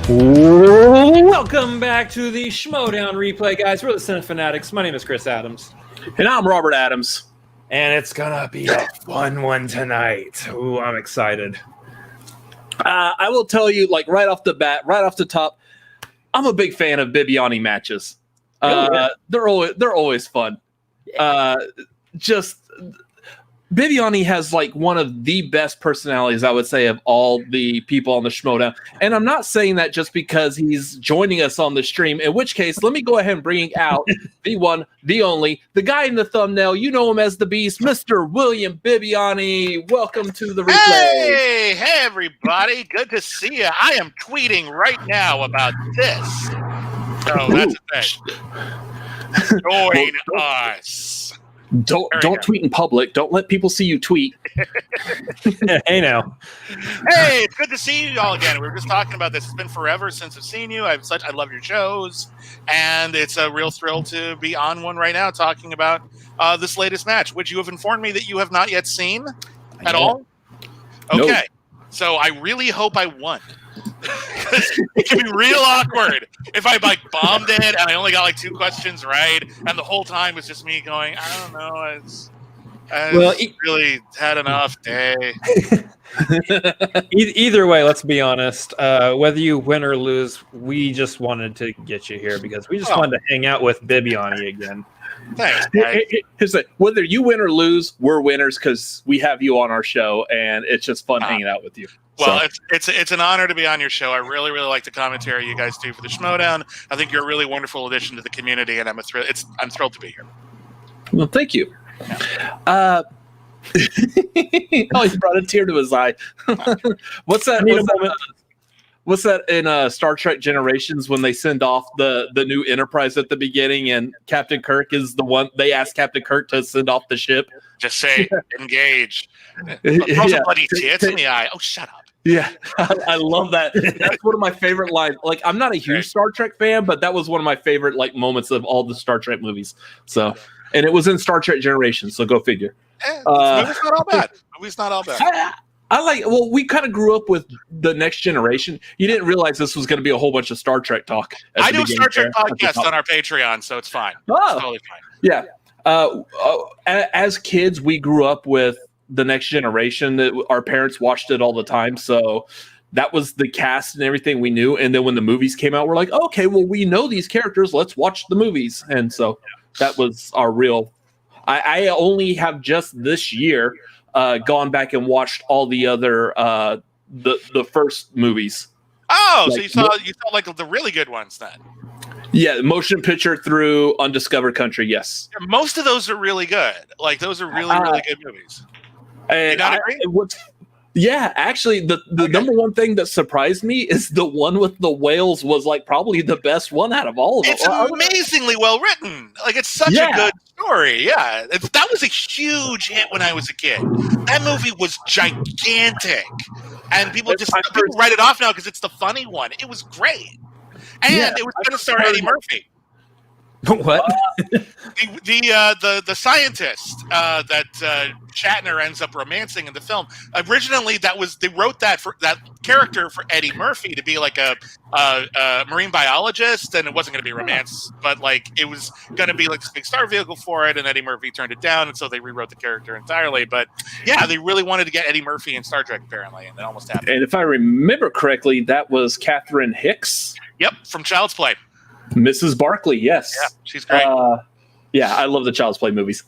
Welcome back to the Schmoedown replay, guys. We're the Cinema Fanatics. My name is Chris Adams. And I'm Robert Adams. And it's gonna be a fun one tonight. Ooh, I'm excited. I will tell you, like, right off the bat, right off the top, I'm a big fan of Bibbiani matches. They're always fun. Bibbiani has like one of the best personalities, I would say, of all the people on the Schmoedown. And I'm not saying that just because he's joining us on the stream, in which case, let me go ahead and bring out the one, the only, the guy in the thumbnail. You know him as the Beast, Mr. William Bibbiani. Welcome to the replay. Hey, everybody. Good to see you. I am tweeting right now about this. So that's a thing. Join us. Don't tweet in public. Don't let people see you tweet. Hey now. Hey, it's good to see you all again. We were just talking about this. It's been forever since I've seen you. I love your shows, and it's a real thrill to be on one right now talking about this latest match, which you have informed me that you have not yet seen at all. Okay, Nope. So I really hope I won. It can be real awkward if I like bombed it and I only got like 2 questions right, and the whole time was just me going, I don't know, I really had an off day. Either way, let's be honest. Whether you win or lose, we just wanted to get you here because we just wanted to hang out with Bibbiani again. Thanks, guys. Whether you win or lose, we're winners because we have you on our show, and it's just fun hanging out with you. Well, it's an honor to be on your show. I really like the commentary you guys do for the Schmoedown. I think you're a really wonderful addition to the community, and I'm thrilled to be here. Well, thank you. Oh, he brought a tear to his eye. What's that? What's that in Star Trek Generations when they send off the new Enterprise at the beginning, and Captain Kirk is the one? They ask Captain Kirk to send off the ship. Just say engage. Throw some bloody tits in the eye. Oh, shut up. Yeah, I love that. That's one of my favorite lines. Like, I'm not a huge Star Trek fan, but that was one of my favorite like moments of all the Star Trek movies. So, and it was in Star Trek Generations. So go figure. Movie's not all bad. Movie's not all bad. Well, we kind of grew up with the Next Generation. You didn't realize this was going to be a whole bunch of Star Trek talk. I do a Star Trek podcast on our Patreon, so it's fine. Oh, it's totally fine. Yeah. As kids, we grew up with the Next Generation. That our parents watched it all the time, so that was the cast and everything we knew. And then when the movies came out, we're like, okay, well, we know these characters. Let's watch the movies. And so that was our real. I only have just this year gone back and watched all the other the first movies. Oh, like, so you saw like the really good ones then. Yeah, motion picture through Undiscovered Country. Yes, most of those are really good. Like those are really good movies. And actually, the number one thing that surprised me is the one with the whales was like probably the best one out of all of them. It's amazingly well written. Like it's such a good story. Yeah, that was a huge hit when I was a kid. That movie was gigantic, and people write it off now because it's the funny one. It was great, and it was going to star Eddie Murphy. What? The scientist that Shatner ends up romancing in the film. Originally, they wrote that character for Eddie Murphy to be like a marine biologist, and it wasn't going to be romance, but like it was going to be like this big star vehicle for it. And Eddie Murphy turned it down, and so they rewrote the character entirely. But yeah, they really wanted to get Eddie Murphy in Star Trek apparently, and it almost happened. And if I remember correctly, that was Catherine Hicks. Yep, from Child's Play. Mrs. Barkley, yes. Yeah, she's great. I love the Child's Play movies.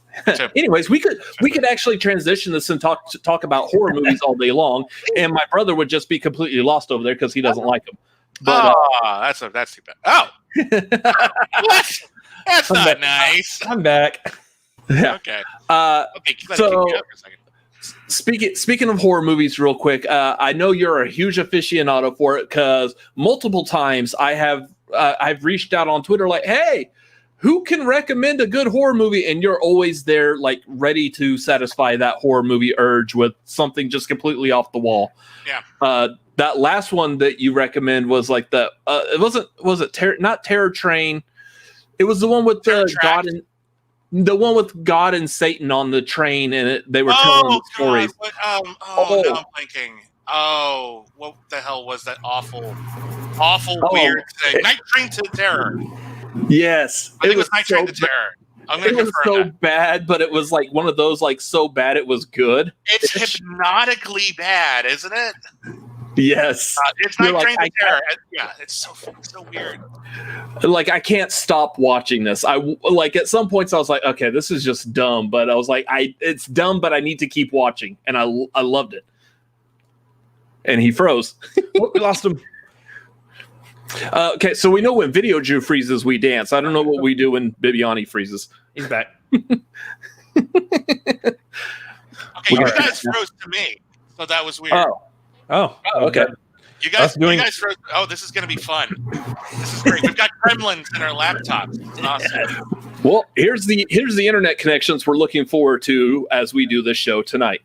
Anyways, we could actually transition this and talk about horror movies all day long, and my brother would just be completely lost over there because he doesn't like them. But, that's too bad. Oh, what? That's not nice. I'm back. Yeah. Okay. So speaking of horror movies, real quick, I know you're a huge aficionado for it because multiple times I've reached out on Twitter like, hey, who can recommend a good horror movie? And you're always there, like ready to satisfy that horror movie urge with something just completely off the wall. Yeah. That last one that you recommend was like not Terror Train. It was the one with God and Satan on the train, and they were telling stories. Now I'm thinking. what the hell was that awful weird thing? Night Train to Terror. Yes, I think it was Night Train to Terror. I'm going to confirm so that. bad, but it was like one of those like so bad it was good. It's hypnotically bad, isn't it? Yes, it's Night Train to Terror. Yeah, it's so weird. Like I can't stop watching this. I like at some points I was like, okay, this is just dumb, but I was like, it's dumb, but I need to keep watching, and I loved it. And he froze. We lost him. Okay, so we know when Video Jew freezes, we dance. I don't know what we do when Bibbiani freezes. He's back. Okay, you guys froze to me, so that was weird. Oh, okay. You guys froze. Oh, this is going to be fun. This is great. We've got gremlins in our laptops. It's awesome. Well, here's the internet connections we're looking forward to as we do this show tonight.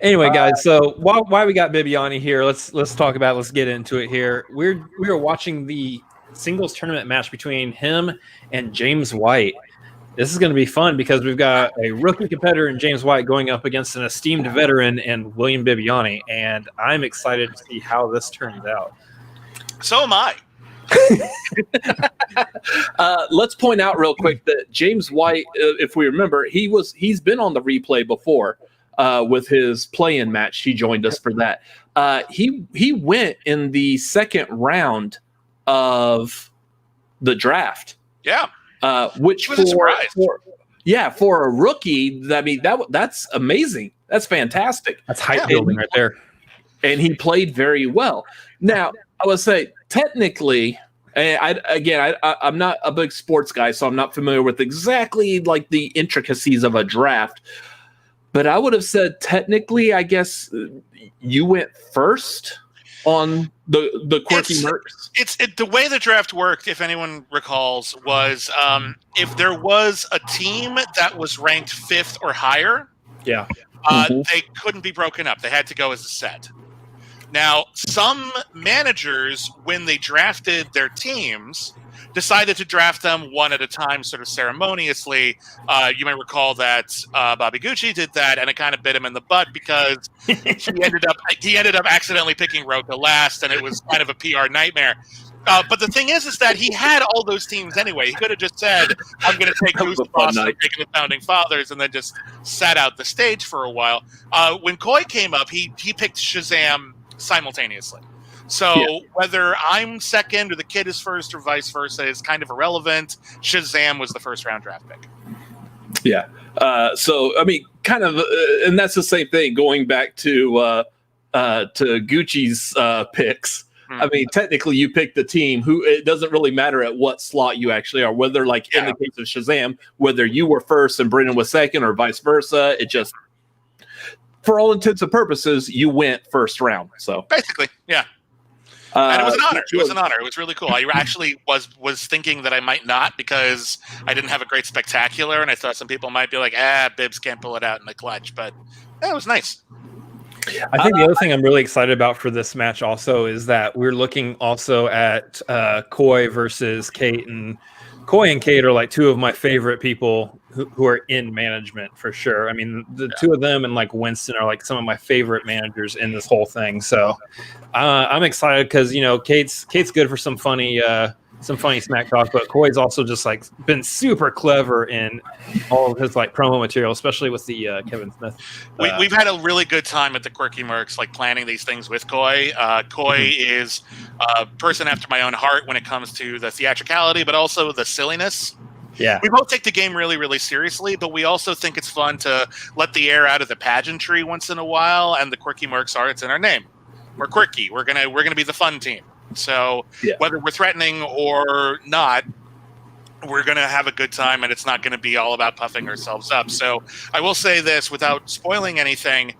Anyway, guys, so why we got Bibbiani here? Let's talk about. Let's get into it here. We are watching the singles tournament match between him and James White. This is going to be fun because we've got a rookie competitor in James White going up against an esteemed veteran in William Bibbiani, and I'm excited to see how this turns out. So am I. Let's point out real quick that James White, if we remember, he's been on the replay before with his play-in match. He joined us for that. He went in the second round of the draft. Yeah. Which was a surprise. For a rookie, I mean that's amazing. That's fantastic. That's hype building right there. And he played very well. Now, I would say technically, I'm not a big sports guy, so I'm not familiar with exactly like the intricacies of a draft. But I would have said technically, I guess you went first on the quirky mercs. It's the way the draft worked, if anyone recalls, was if there was a team that was ranked 5th or higher, they couldn't be broken up. They had to go as a set. Now, some managers, when they drafted their teams, decided to draft them one at a time, sort of ceremoniously. You may recall that Bobby Gucci did that, and it kind of bit him in the butt because he ended up accidentally picking Roka last, and it was kind of a PR nightmare. But the thing is that he had all those teams anyway. He could have just said, "I'm going to take Goose Boss and taking the Founding Fathers," and then just sat out the stage for a while. When Coy came up, he picked Shazam simultaneously. So whether I'm second or the kid is first or vice versa is kind of irrelevant. Shazam was the first round draft pick. Yeah. So I mean, kind of, and that's the same thing. Going back to Gucci's picks. I mean, technically, you pick the team. It doesn't really matter at what slot you actually are. Whether, like in the case of Shazam, whether you were first and Brendan was second, or vice versa. It just, for all intents and purposes, you went first round. So basically, yeah. And it was an honor. It was an honor. It was really cool. I actually was thinking that I might not because I didn't have a great spectacular, and I thought some people might be like, Bibbs can't pull it out in the clutch. But it was nice. I think the other thing I'm really excited about for this match also is that we're looking also at Coy versus Kate, and Coy and Kate are like two of my favorite people who are in management for sure. I mean, the two of them and like Winston are like some of my favorite managers in this whole thing. So I'm excited because Kate's good for some funny smack talk, but Coy's also just like been super clever in all of his like promo material, especially with the Kevin Smith. We've had a really good time at the Quirky Mercs, like planning these things with Coy. Coy is a person after my own heart when it comes to the theatricality, but also the silliness. Yeah, we both take the game really, really seriously, but we also think it's fun to let the air out of the pageantry once in a while. And the Quirky Mercs it's in our name. We're quirky. We're gonna be the fun team. So whether we're threatening or not, we're going to have a good time, and it's not going to be all about puffing ourselves up. So I will say this without spoiling anything.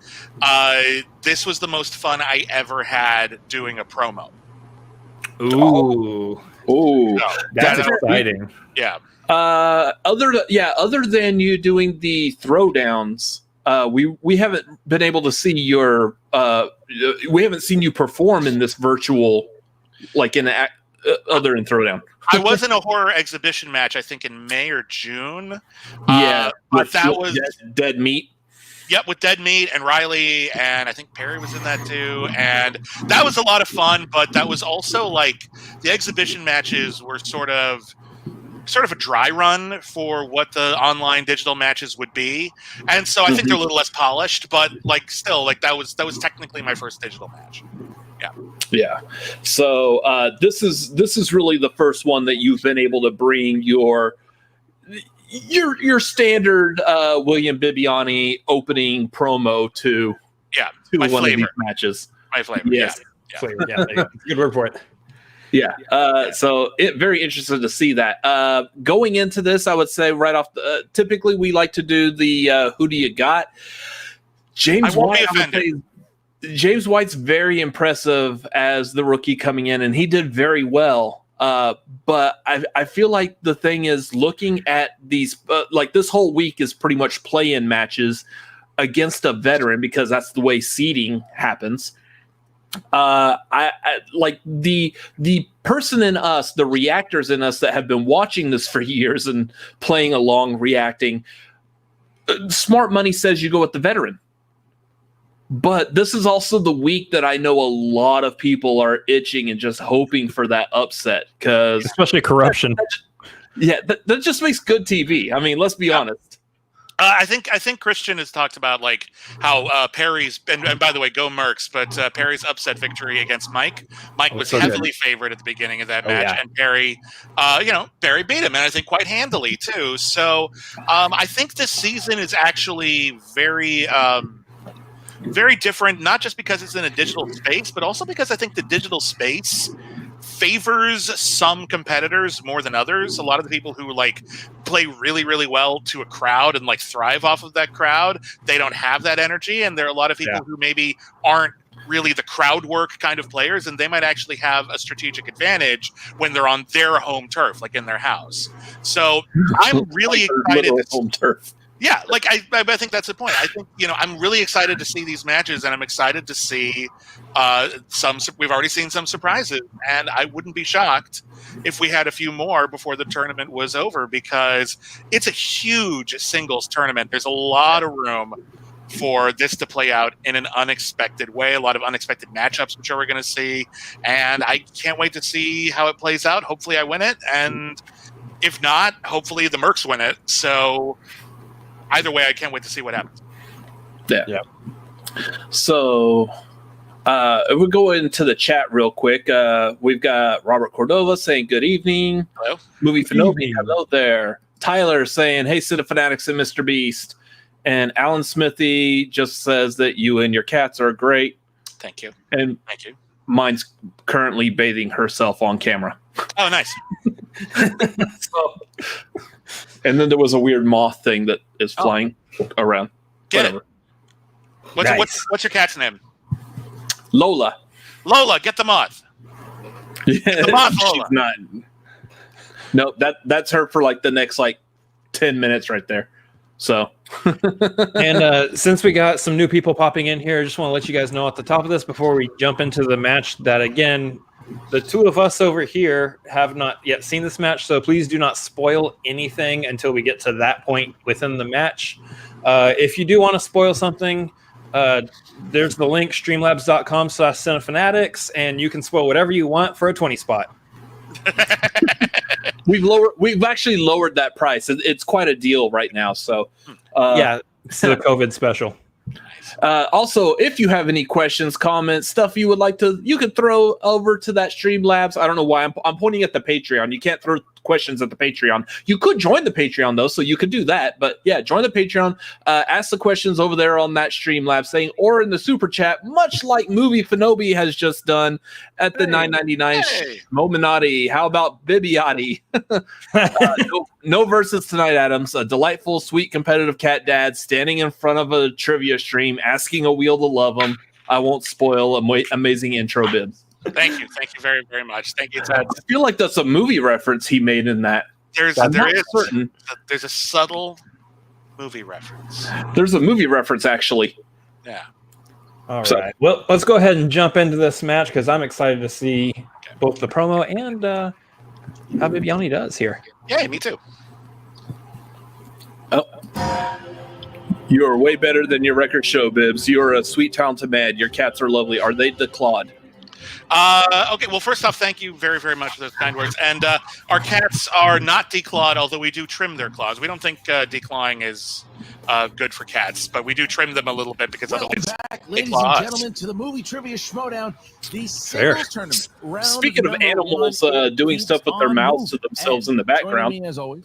This was the most fun I ever had doing a promo. Ooh. That's exciting. Yeah. Other than you doing the throwdowns, we haven't been able to see we haven't seen you perform in this virtual, like other than throwdown. I was in a horror exhibition match, I think in May or June. But that was dead meat. Yep, with Dead Meat and Riley, and I think Perry was in that too. And that was a lot of fun, but that was also like the exhibition matches were sort of a dry run for what the online digital matches would be. And so I think they're a little less polished, but like still, like that was technically my first digital match. Yeah. Yeah. So this is really the first one that you've been able to bring your standard William Bibbiani opening promo to my one flavor. of these matches. My flavor. Yes. Yeah. Flavor. Yeah, there you go. Good word for it. Yeah. So very interested to see that. Going into this, I would say right off typically we like to do the who do you got? James White's very impressive as the rookie coming in, and he did very well. But I feel like the thing is looking at these, like this whole week is pretty much play-in matches against a veteran because that's the way seeding happens. I like the person in us, the reactors in us that have been watching this for years and playing along, reacting. Smart money says you go with the veteran. But this is also the week that I know a lot of people are itching and just hoping for that upset because especially corruption. That just makes good TV. I mean, let's be honest. I think Christian has talked about like how Perry's and by the way, go Mercs, but Perry's upset victory against Mike. Mike was so heavily favored at the beginning of that match, and Perry, Perry beat him, and I think quite handily too. So I think this season is actually very. Very different, not just because it's in a digital space, but also because I think the digital space favors some competitors more than others. A lot of the people who like play really, really well to a crowd and like thrive off of that crowd, they don't have that energy. And there are a lot of people who maybe aren't really the crowd work kind of players, and they might actually have a strategic advantage when they're on their home turf, like in their house. So I'm really excited. Home turf. Yeah, like I think that's the point. I think I'm really excited to see these matches, and I'm excited to see some. We've already seen some surprises, and I wouldn't be shocked if we had a few more before the tournament was over because it's a huge singles tournament. There's a lot of room for this to play out in an unexpected way. A lot of unexpected matchups, I'm sure we're going to see, and I can't wait to see how it plays out. Hopefully, I win it, and if not, hopefully the Mercs win it. So. Either way, I can't wait to see what happens. Yeah. So we'll go into the chat real quick. We've got Robert Cordova saying good evening. Hello. MovieFanobi, hello there. Tyler saying, hey, Cinefanatics and Mr. Beast. And Alan Smithy just says that you and your cats are great. Thank you. And thank you. Mine's currently bathing herself on camera. Oh, nice. And then there was a weird moth thing that is flying around. Get Whatever. it. What's your cat's name? Lola. Lola, get the moth. Yeah, get the moth, Lola. She's not. No, that's her for like the next 10 minutes right there. So, and since we got some new people popping in here, I just want to let you guys know at the top of this before we jump into the match that again. The two of us over here have not yet seen this match, so please do not spoil anything until we get to that point within the match. If you do want to spoil something, there's the link, streamlabs.com/cinefanatics, and you can spoil whatever you want for a 20 spot. We've actually lowered that price. It's quite a deal right now. So it's the COVID special. Also, if you have any questions, comments, stuff you would like to, you could throw over to that Streamlabs. I don't know why I'm pointing at the Patreon. You can't throw questions at the Patreon. You could join the Patreon though, so you could do that. But yeah, join the Patreon. Ask the questions over there on that Streamlabs thing, or in the super chat, much like MovieFanobi has just done at the $9.99. Mominati. How about Bibbiani? No verses tonight, Adams. A delightful, sweet, competitive cat dad standing in front of a trivia stream, asking a wheel to love him. I won't spoil amazing intro bibs. Thank you very, very much. Thank you, Ted. I feel like that's a movie reference he made in that. There's a subtle movie reference. There's a movie reference, actually. Yeah. All right. Well, let's go ahead and jump into this match because I'm excited to see both the promo and how Bibbiani does here. Yeah, me too. Oh. You are way better than your record show, Bibbs. You're a sweet, talented man. Your cats are lovely. Are they declawed? Okay, well, first off, thank you very, very much for those kind words. And our cats are not declawed, although we do trim their claws. We don't think declawing is good for cats, but we do trim them a little bit because otherwise back, ladies and gentlemen, to the movie trivia Schmoedown, the singles tournament. Speaking of animals doing stuff with their mouths to themselves in the background. Me as always.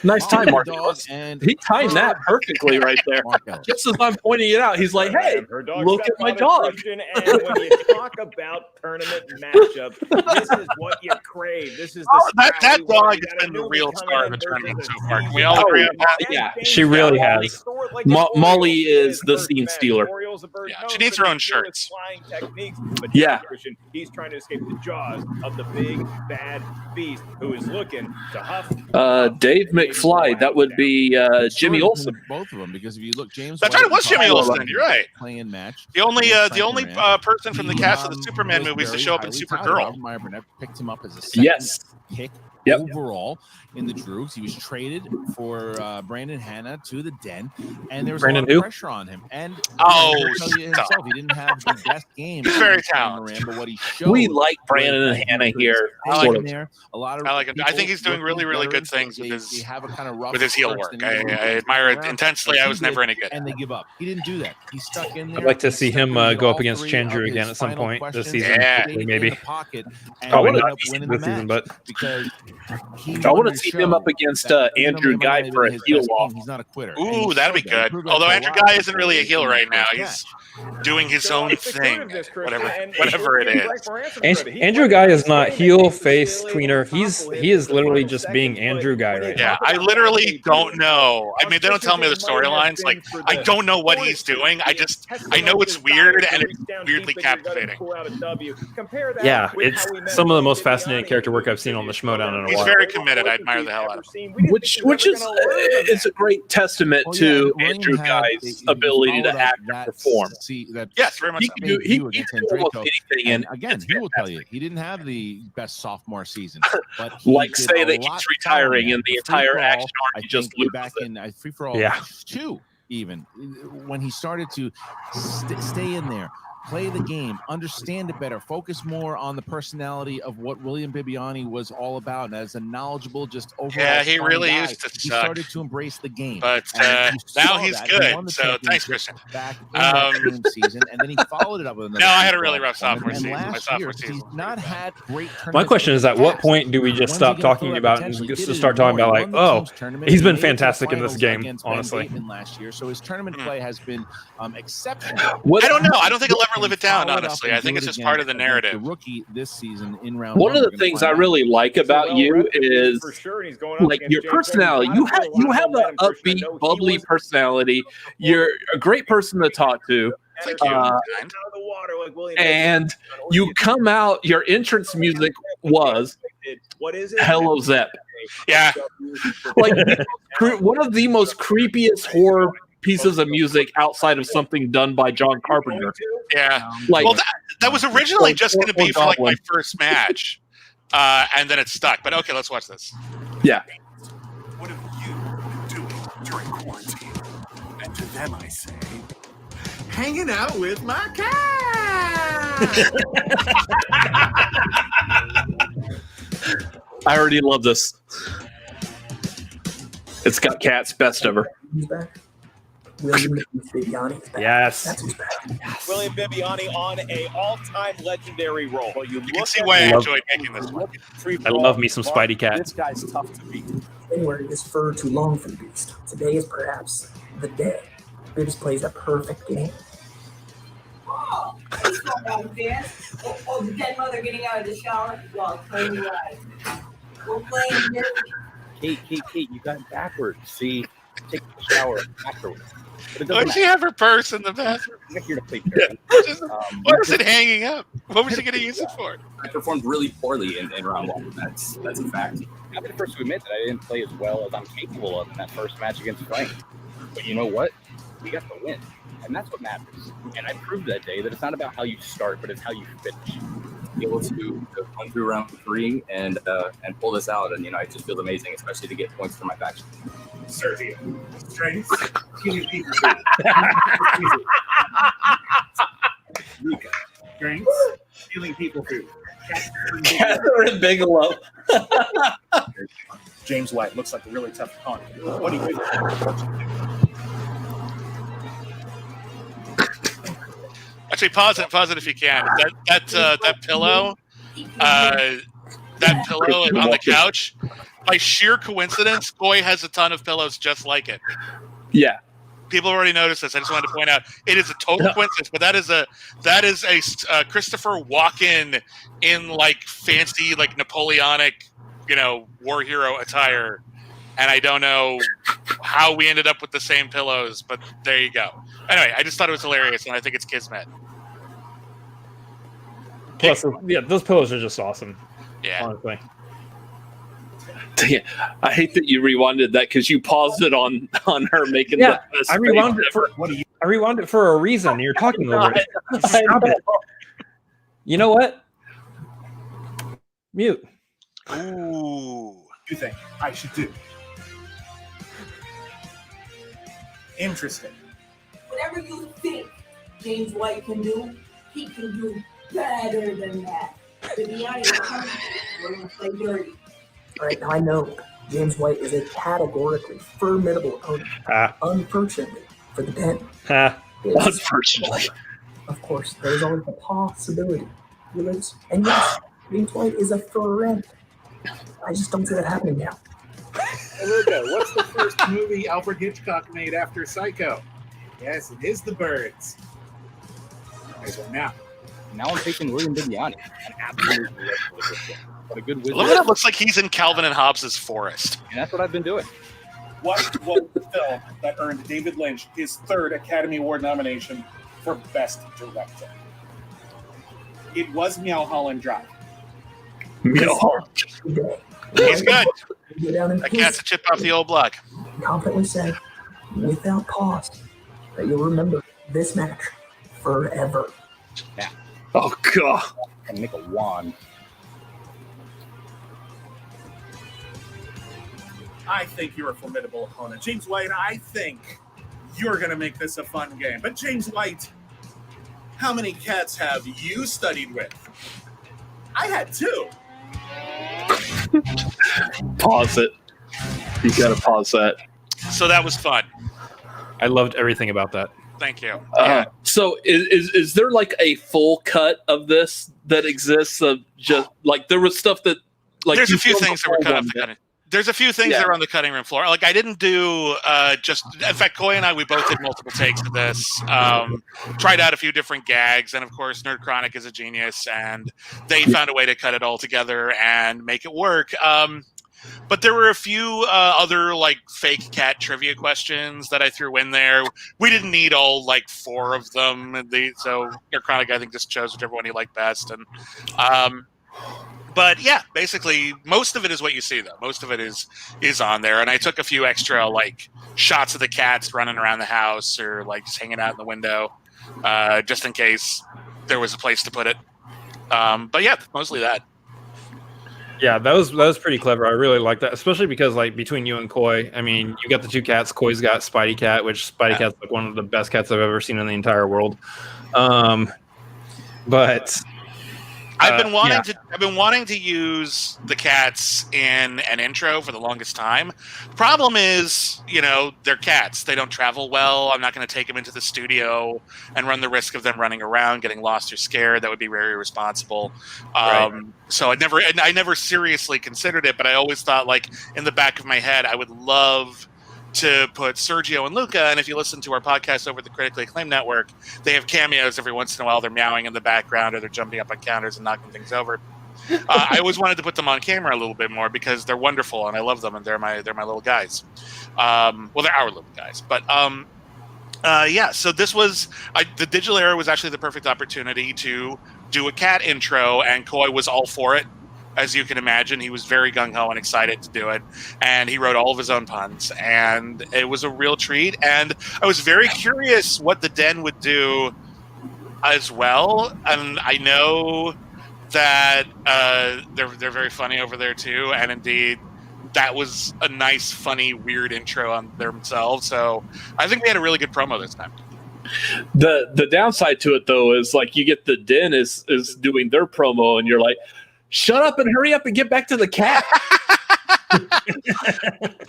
Nice time, Mark. He timed that perfectly right there. Just as I'm pointing it out, he's like, "Hey, look at my dog." And when you talk about tournament matchups, this is what you crave. This is that dog has been the real star of the tournament so far. Can we all agree on that? Yeah, she really has. Molly is the scene stealer. Yeah, she needs her own shirts. But yeah, he's trying to escape the jaws of the big bad beast who is looking to huff. Dave McFly, that would be Jimmy Olsen. Both of them, because if you look, James. That's right, it was Jimmy Olsen. You're right. Playing match. The only person from the cast of the Superman movies to show up in Supergirl. Meyer Burnett picked him up as a second pick Yep. overall in the Droogs. He was traded for Brandon Hanna to the Den, and there was Brandon a lot of pressure on him. And himself, he didn't have the best game. He's very talented. But what he showed, we like Brandon and Hanna here. I like him. There. A lot of I like him. I think he's doing really, really good things with his heel work. I admire it intensely. I was never any good. And they give up. He didn't do that. He stuck in there. I'd like to see him go up against Chandru again at some point this season. Yeah. Maybe. Probably not this season, but because I want to see him up against Andrew Guy for a heel off. He's not a quitter. Ooh, that'd be good. Although Andrew Guy isn't really a heel right now. He's doing his own thing, whatever it is. Andrew Guy is not heel, face, tweener. He is literally just being Andrew Guy right now. Yeah, I literally don't know. I mean, they don't tell me the storylines. Like, I don't know what he's doing. I know it's weird and it's weirdly captivating. Yeah, it's some of the most fascinating character work I've seen on the Schmoedown in a He's while. very committed. I admire the hell out of him. Which is it's a great testament to Andrew Guy's ability to act and perform. Yes, very much so. He can do almost anything. And again, he will tell you he didn't have the best sophomore season, but like say that he's retiring and the entire action arc just loses back it. in Free for All 2, even when he started to stay in there, play the game, understand it better, focus more on the personality of what William Bibbiani was all about, and as a knowledgeable, just overall. Yeah, he really guy, used to he suck. started to embrace the game, but now he's good. So thanks, Christian. Back in that same season, and then he followed it up with another. No, I had a really rough sophomore season. My sophomore season. He's not had great. My question is, at what point do we just stop talking about and just start talking about like, oh, he's been fantastic in this game, honestly. Last year, so his tournament play has been exceptional. I don't know. I don't think he'll ever live it down, honestly. I think it's just part of the narrative. The rookie this season in round one of the things I really like about you is like your personality. You have an upbeat, bubbly personality. You're a great person to talk to. Thank you. And you come out. Your entrance music was "Hello Zep." Yeah, like one of the most creepiest horror pieces of music outside of something done by John Carpenter. Yeah. Like, well, that was originally just going to be for like my first match, and then it stuck. But okay, let's watch this. Yeah. What have you been doing during quarantine? And to them I say, hanging out with my cat. I already love this. It's got Cat's best ever. William Bibbiani. Yes. That's who's back. Yes. William Bibbiani on a all-time legendary role. You can see why I enjoyed making this one. I love me some Spidey Cat. This guy's tough to beat. Winward is fur too long for the beast. Today is perhaps the day. Bibbs plays a perfect game. Oh, it's not about dance. Oh, the dead mother getting out of the shower while playing live. We're playing this. Kate, you got it backwards. See, take the shower afterwards. Why does she have her purse in the bathroom? I'm here to play. Why is it hanging up? What was she going to use it for? I performed really poorly in round one. That's a fact. I'll be the first to admit that I didn't play as well as I'm capable of in that first match against Frank. But you know what? We got the win. And that's what matters. And I proved that day that it's not about how you start, but it's how you finish. be able to run through round 3 and pull this out, and it just feels amazing, especially to get points for my faction. Sergio, strengths, healing people. Luca, strengths, healing people food. Catherine Bigelow. James White looks like a really tough opponent. What do you think? Actually, pause it if you can. That pillow, that pillow on the couch. By sheer coincidence, Coy has a ton of pillows just like it. Yeah. People already noticed this. I just wanted to point out it is a total coincidence, but that is a Christopher Walken in like fancy like Napoleonic, war hero attire, and I don't know how we ended up with the same pillows, but there you go. Anyway, I just thought it was hilarious, and I think it's kismet. Plus, yeah, those pillows are just awesome. Yeah. Honestly. I hate that you rewinded that because you paused it on her making Yeah, the best I rewound it for a reason. You're talking over it. Stop it. You know what? Mute. Ooh. You think I should do? Interesting. Whatever you think James White can do, he can do better than that. Bibbiani, we're going to play dirty. All right, now I know James White is a categorically formidable opponent. Unfortunately for the Den. Unfortunately. Of course, there's always the possibility. And yes, James White is a friend. I just don't see that happening now. Hey, Luca, what's the first movie Alfred Hitchcock made after Psycho? Yes, it is The Birds. So now I'm taking William Bibbiani. An absolute what a good wizard. Look at it looks like he's in Calvin and Hobbes's Forest. And that's what I've been doing. What was the film that earned David Lynch his 3rd Academy Award nomination for Best Director? It was Mulholland Drive. Mulholland. He's good. Go down in That cat's a chip off the old block. confidently say, without pause, that you'll remember this match forever. Yeah. Oh god. And make a wand. I think you're a formidable opponent. James White, I think you're going to make this a fun game. But James White, how many cats have you studied with? I had 2. Pause it. You gotta pause that. So that was fun. I loved everything about that. Thank you. So is there like a full cut of this that exists of just like there was stuff that like there's a few things that were cut off the cutting. There's a few things that are on the cutting room floor. Like I didn't do in fact, Coy and I, we both did multiple takes of this. Tried out a few different gags, and of course, Nerd Chronic is a genius, and they found a way to cut it all together and make it work. But there were a few other like fake cat trivia questions that I threw in there. We didn't need all like 4 of them, so Nerd Chronic I think just chose whichever one he liked best, and. But yeah, basically, most of it is what you see, though. Most of it is on there, and I took a few extra like shots of the cats running around the house or like just hanging out in the window, just in case there was a place to put it. But yeah, mostly that. Yeah, that was pretty clever. I really like that, especially because like between you and Coy, I mean, you got the 2 cats. Coy's got Spidey Cat, which Spidey Cat's like one of the best cats I've ever seen in the entire world. But. I've been wanting to use the cats in an intro for the longest time. Problem is, they're cats. They don't travel well. I'm not going to take them into the studio and run the risk of them running around, getting lost or scared. That would be very irresponsible. Right. So I never seriously considered it, but I always thought, like, in the back of my head, I would love to put Sergio and Luca, and if you listen to our podcast over the Critically Acclaimed Network, they have cameos every once in a while. They're meowing in the background, or they're jumping up on counters and knocking things over. I always wanted to put them on camera a little bit more because they're wonderful and I love them, and they're my little guys. Well, they're our little guys, but yeah. So this was the digital era was actually the perfect opportunity to do a cat intro, and Coy was all for it. As you can imagine, he was very gung-ho and excited to do it, and he wrote all of his own puns, and it was a real treat. And I was very curious what the Den would do as well, and I know that they're very funny over there too, and indeed that was a nice, funny, weird intro on themselves. So I think we had a really good promo this time. The downside to it though is like you get the Den is doing their promo and you're like, shut up and hurry up and get back to the cat.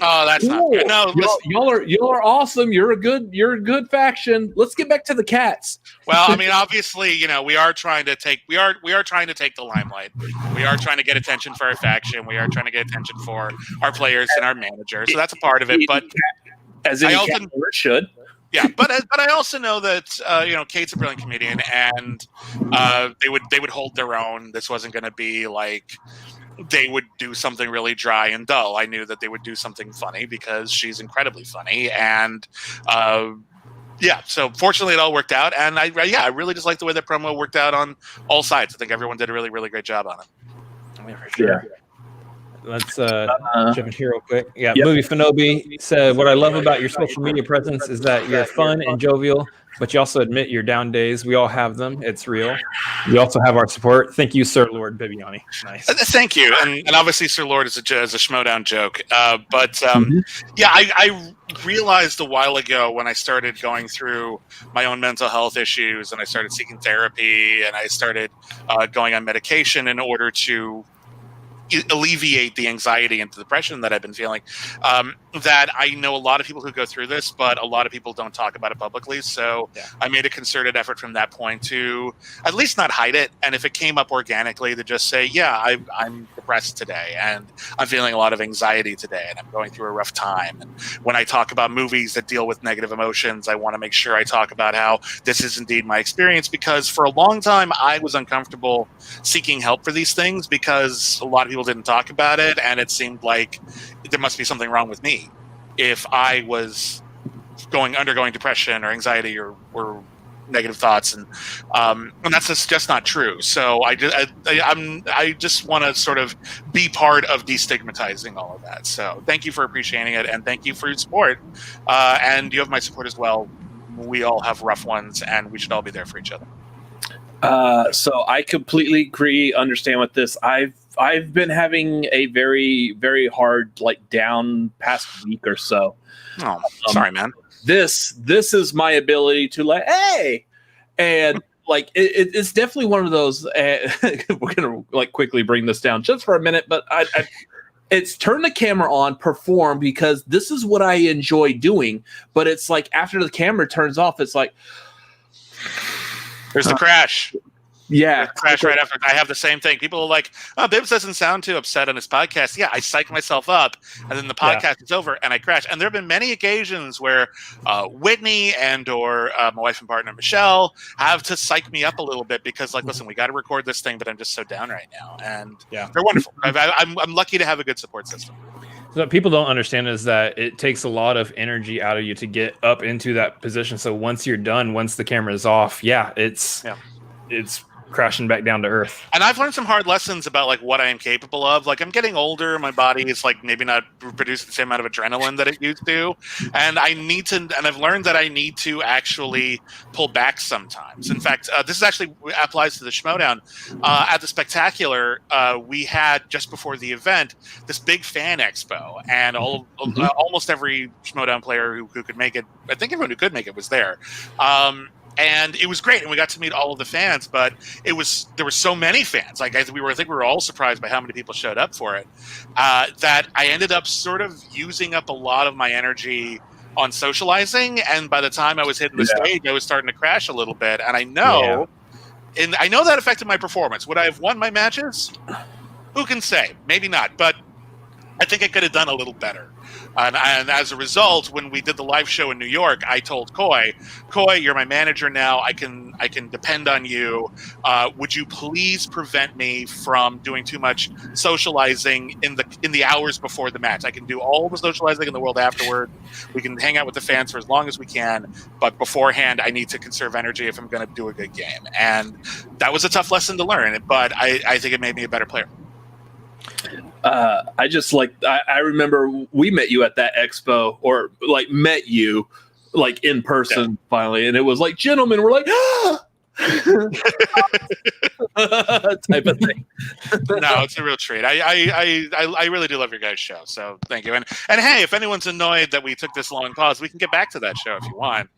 Oh, that's not good. No, y'all are awesome. You're a good faction. Let's get back to the cats. Well, I mean, obviously, we are trying to take the limelight. We are trying to get attention for our faction. We are trying to get attention for our players and our manager. So that's a part of it. But as any cat should. Yeah, but I also know that Kate's a brilliant comedian, and they would hold their own. This wasn't going to be like they would do something really dry and dull. I knew that they would do something funny because she's incredibly funny, and so fortunately it all worked out. And I really just like the way that promo worked out on all sides. I think everyone did a really, really great job on it. For sure. Yeah. Let's jump in here real quick. Yeah, yep. MovieFanobi said, what I love about your social media presence is that you're fun and jovial, but you also admit your down days. We all have them. It's real. You also have our support. Thank you, Sir Lord Bibbiani. Nice. Thank you. And obviously, Sir Lord is a Schmoedown joke. I realized a while ago when I started going through my own mental health issues and I started seeking therapy and I started going on medication in order to alleviate the anxiety and the depression that I've been feeling, that I know a lot of people who go through this, but a lot of people don't talk about it publicly. So I made a concerted effort from that point to at least not hide it. And if it came up organically, to just say, I'm depressed today and I'm feeling a lot of anxiety today and I'm going through a rough time. And when I talk about movies that deal with negative emotions, I want to make sure I talk about how this is indeed my experience, because for a long time I was uncomfortable seeking help for these things because a lot of people didn't talk about it, and it seemed like there must be something wrong with me if I was undergoing depression or anxiety or negative thoughts, and that's just not true. So I just want to sort of be part of destigmatizing all of that. So thank you for appreciating it, and thank you for your support. And you have my support as well. We all have rough ones, and we should all be there for each other. So I completely agree, understand with this. I've been having a very, very hard down past week or so. Oh, sorry, man. This is my ability to hey, and it's definitely one of those. We're gonna quickly bring this down just for a minute, but it's turn the camera on, perform, because this is what I enjoy doing. But it's after the camera turns off, it's there's the crash. Yeah. Crash right after. I have the same thing. People are like, oh, Bibbs doesn't sound too upset on his podcast. Yeah, I psych myself up, and then the podcast is over, and I crash. And there have been many occasions where Whitney or my wife and partner, Michelle, have to psych me up a little bit because, listen, we got to record this thing, but I'm just so down right now. And they're wonderful. I'm lucky to have a good support system. So what people don't understand is that it takes a lot of energy out of you to get up into that position. So once you're done, once the camera is off, it's crashing back down to earth. And I've learned some hard lessons about what I am capable of. I'm getting older, my body is maybe not producing the same amount of adrenaline that it used to, and I've learned that I need to actually pull back sometimes. In fact, this actually applies to the Schmoedown. At the Spectacular, we had, just before the event, this big fan expo, and almost every Schmoedown player who could make it, I think everyone who could make it was there. And it was great, and we got to meet all of the fans. But there were so many fans. I think we were all surprised by how many people showed up for it. That I ended up sort of using up a lot of my energy on socializing. And by the time I was hitting the stage, I was starting to crash a little bit. And I know that affected my performance. Would I have won my matches? Who can say? Maybe not. But I think I could have done a little better. And as a result, when we did the live show in New York, I told Coy, you're my manager now. I can depend on you. Would you please prevent me from doing too much socializing in the hours before the match? I can do all the socializing in the world afterward. We can hang out with the fans for as long as we can, but beforehand, I need to conserve energy if I'm going to do a good game. And that was a tough lesson to learn, but I think it made me a better player. I remember we met you at that expo, or met you in person finally, and it was gentlemen, we're type of thing. No, it's a real treat. I really do love your guys' show, so thank you. And hey, if anyone's annoyed that we took this long pause, we can get back to that show if you want.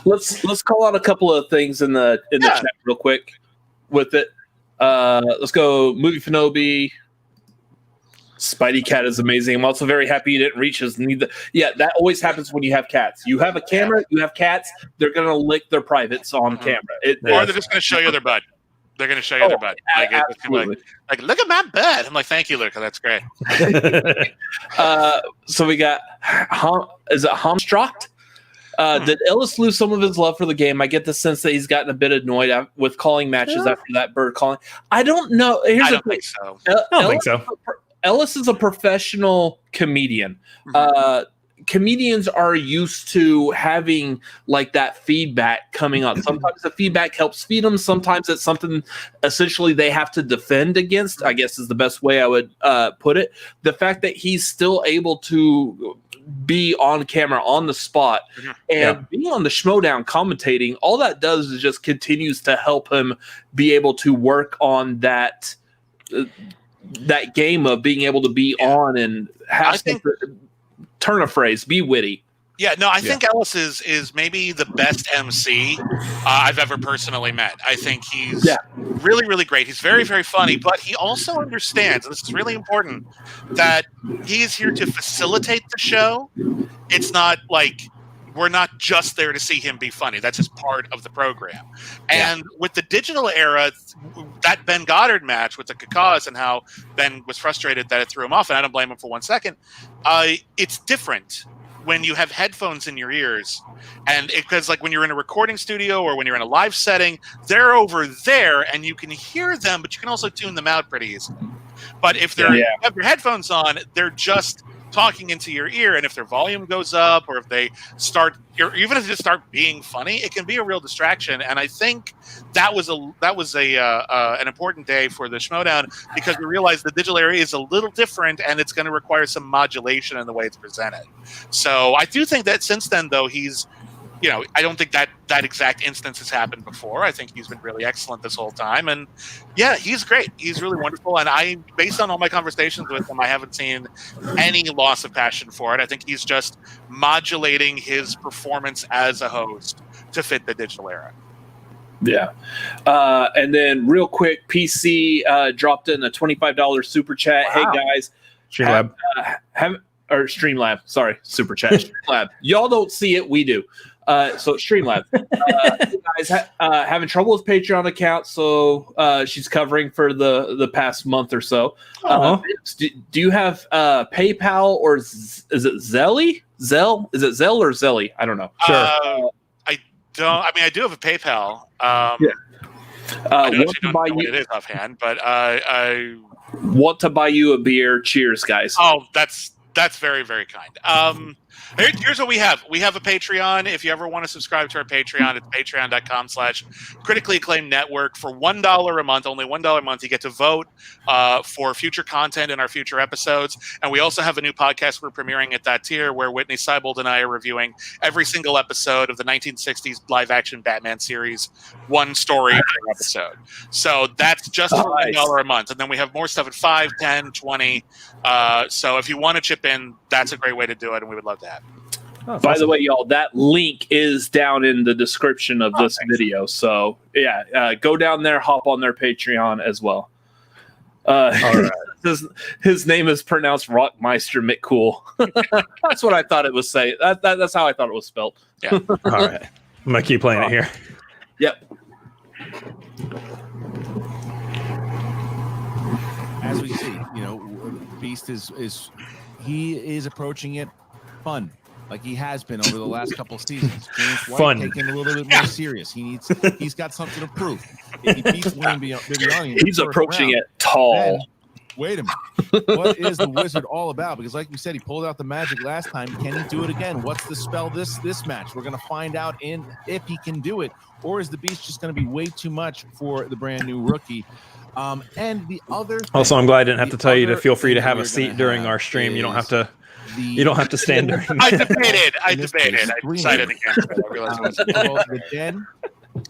Let's call out a couple of things in the chat real quick with it. Let's go MovieFanobi. Spidey Cat is amazing. I'm also very happy you didn't reach his need. Yeah, that always happens when you have cats. You have a camera, you have cats, they're going to lick their privates on camera. Or they're just going to show you their butt. They're going to show you their butt. Like, look at my butt. I'm like, thank you, Luca. That's great. So we got, is it Hamstrocht? Did Ellis lose some of his love for the game? I get the sense that he's gotten a bit annoyed with calling matches after that bird calling. I don't know. I don't think so. I don't think so. Ellis is a professional comedian. Comedians are used to having like that feedback coming up. Sometimes the feedback helps feed them. Sometimes it's something essentially they have to defend against, I guess is the best way I would put it. The fact that he's still able to be on camera on the spot and being on the Schmoedown commentating, all that does is just continues to help him be able to work on that that game of being able to be on and have turn a phrase, be witty. Yeah, no, I think Ellis is maybe the best MC I've ever personally met. I think he's really, really great. He's very, very funny, but he also understands, and this is really important, that he is here to facilitate the show. It's not like we're not just there to see him be funny. That's just part of the program. And with the digital era, that Ben Goddard match with the Kakas and how Ben was frustrated that it threw him off, and I don't blame him for 1 second, it's different when you have headphones in your ears. And because like when you're in a recording studio or when you're in a live setting, they're over there and you can hear them, but you can also tune them out pretty easily. But if you have your headphones on, they're just talking into your ear, and if their volume goes up or if they start, or even if they just start being funny, it can be a real distraction. And I think that was an important day for the Schmoedown, because we realized the digital area is a little different and it's going to require some modulation in the way it's presented. So I do think that since then, though, he's, you know, I don't think that exact instance has happened before. I think he's been really excellent this whole time. And yeah, he's great. He's really wonderful. And based on all my conversations with him, I haven't seen any loss of passion for it. I think he's just modulating his performance as a host to fit the digital era. Yeah. And then real quick, PC dropped in a $25 super chat. Wow. Hey guys. Streamlab. Or Streamlab. Sorry. Super chat. Streamlab. Y'all don't see it. We do. So Streamlab, guys having trouble with Patreon account, so she's covering for the past month or so. Do you have PayPal or is it Zelly? Is it Zell or Zelly? I don't know. Sure. I don't. I mean, I do have a PayPal. I don't know what it is offhand, but I want to buy you a beer. Cheers, guys. Oh, that's very, very kind. Here's what we have. We have a Patreon. If you ever want to subscribe to our Patreon, it's patreon.com/critically acclaimed network. For $1 a month, only $1 a month, you get to vote for future content in our future episodes. And we also have a new podcast we're premiering at that tier where Whitney Seibold and I are reviewing every single episode of the 1960s live-action Batman series, one story per episode. So that's just for $1 a month. And then we have more stuff at $5, $10, $20. So if you want to chip in, that's a great way to do it, and we would love to have you. By the way, y'all, that link is down in the description of this video. So, go down there, hop on their Patreon as well. All right. His name is pronounced Rockmeister McCool. That's what I thought it was saying. That's how I thought it was spelled. Yeah. All right. I'm going to keep playing it here. Yep. As we see, Beast is approaching it fun, like he has been over the last couple of seasons. James White Fun. Taking it a little bit more serious. He's got something to prove. If he beats William Bibbiani, he's approaching it tall. Then, wait a minute. What is the wizard all about? Because like we said, he pulled out the magic last time. Can he do it again? What's the spell this match? We're going to find out if he can do it, or is the Beast just going to be way too much for the brand new rookie? And the other thing, also, I'm glad I didn't have to tell you to feel free to have a seat during our stream. You don't have to. You don't have to stand during. I debated. I decided against it. I realized it was the dead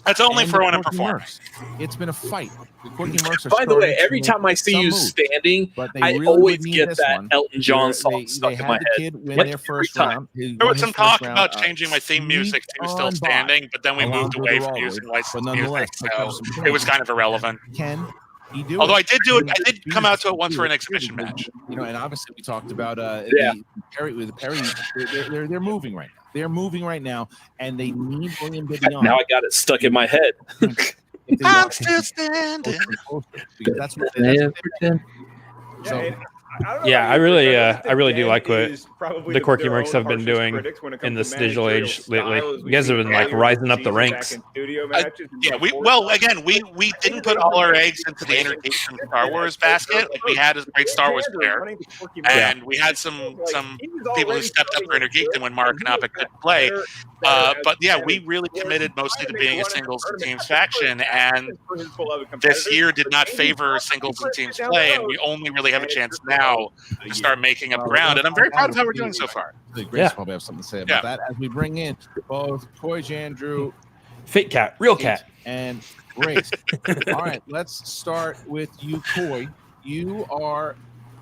That's only and for the when I'm Quirky performing. Mercs. It's been a fight. The Quirky Mercs are By the way, starting every to time I see some you move, standing, but they I really always would need get this that one. Elton John They- song they stuck in had my the head. kid win Like their every first time. round. There was some talk about changing my theme music to still on by standing, but then we moved Alonzo away from Duralde, using but licensed music, nonetheless, picked up so some it was points. kind of irrelevant. Can he do Although it? I did come out to it once for an exhibition match. You know, and obviously we talked about Yeah. the Perry. They're moving right now. They're moving right now, and they need William Bibbiani. Now I got it stuck in my head. if they I'm want to still get standing. closer, because that's what they do. So, Yeah, I really do like what the Quirky Mercs have been doing in this digital age lately. You guys have been like rising up the ranks. Yeah, we didn't put all our eggs into the entertainment Star Wars basket. Like, we had a great Star Wars player, and we had some people who stepped up for Intergeekdom when Mark and Appa couldn't play. But yeah, we really committed mostly to being a singles and teams faction, and this year did not favor singles and teams play, and we only really have a chance now to start making up ground. And I'm very proud of how we're doing so far. Grace probably have something to say about that as we bring in both Coy Jandrew, Fake cat, real cat, and Grace. All right, let's start with you, Coy. You are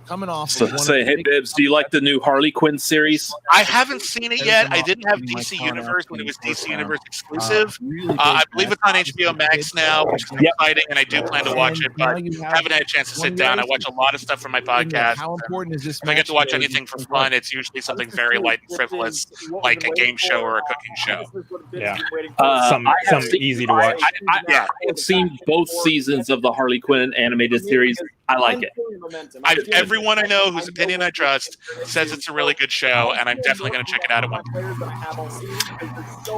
coming off. So say, hey, Bibbs, do you like the new Harley Quinn series? I haven't seen it yet. I didn't have DC Universe when it was DC Universe exclusive. I believe it's on HBO Max now, which is exciting, and I do plan to watch it, but I haven't had a chance to sit down. I watch a lot of stuff from my podcast. How important is this? If I get to watch anything for fun, it's usually something very light and frivolous, like a game show or a cooking show. Yeah, some easy to watch. I have seen both seasons of the Harley Quinn animated series. I like it. Everyone I know whose opinion I trust says it's a really good show, and I'm definitely going to check it out at one point.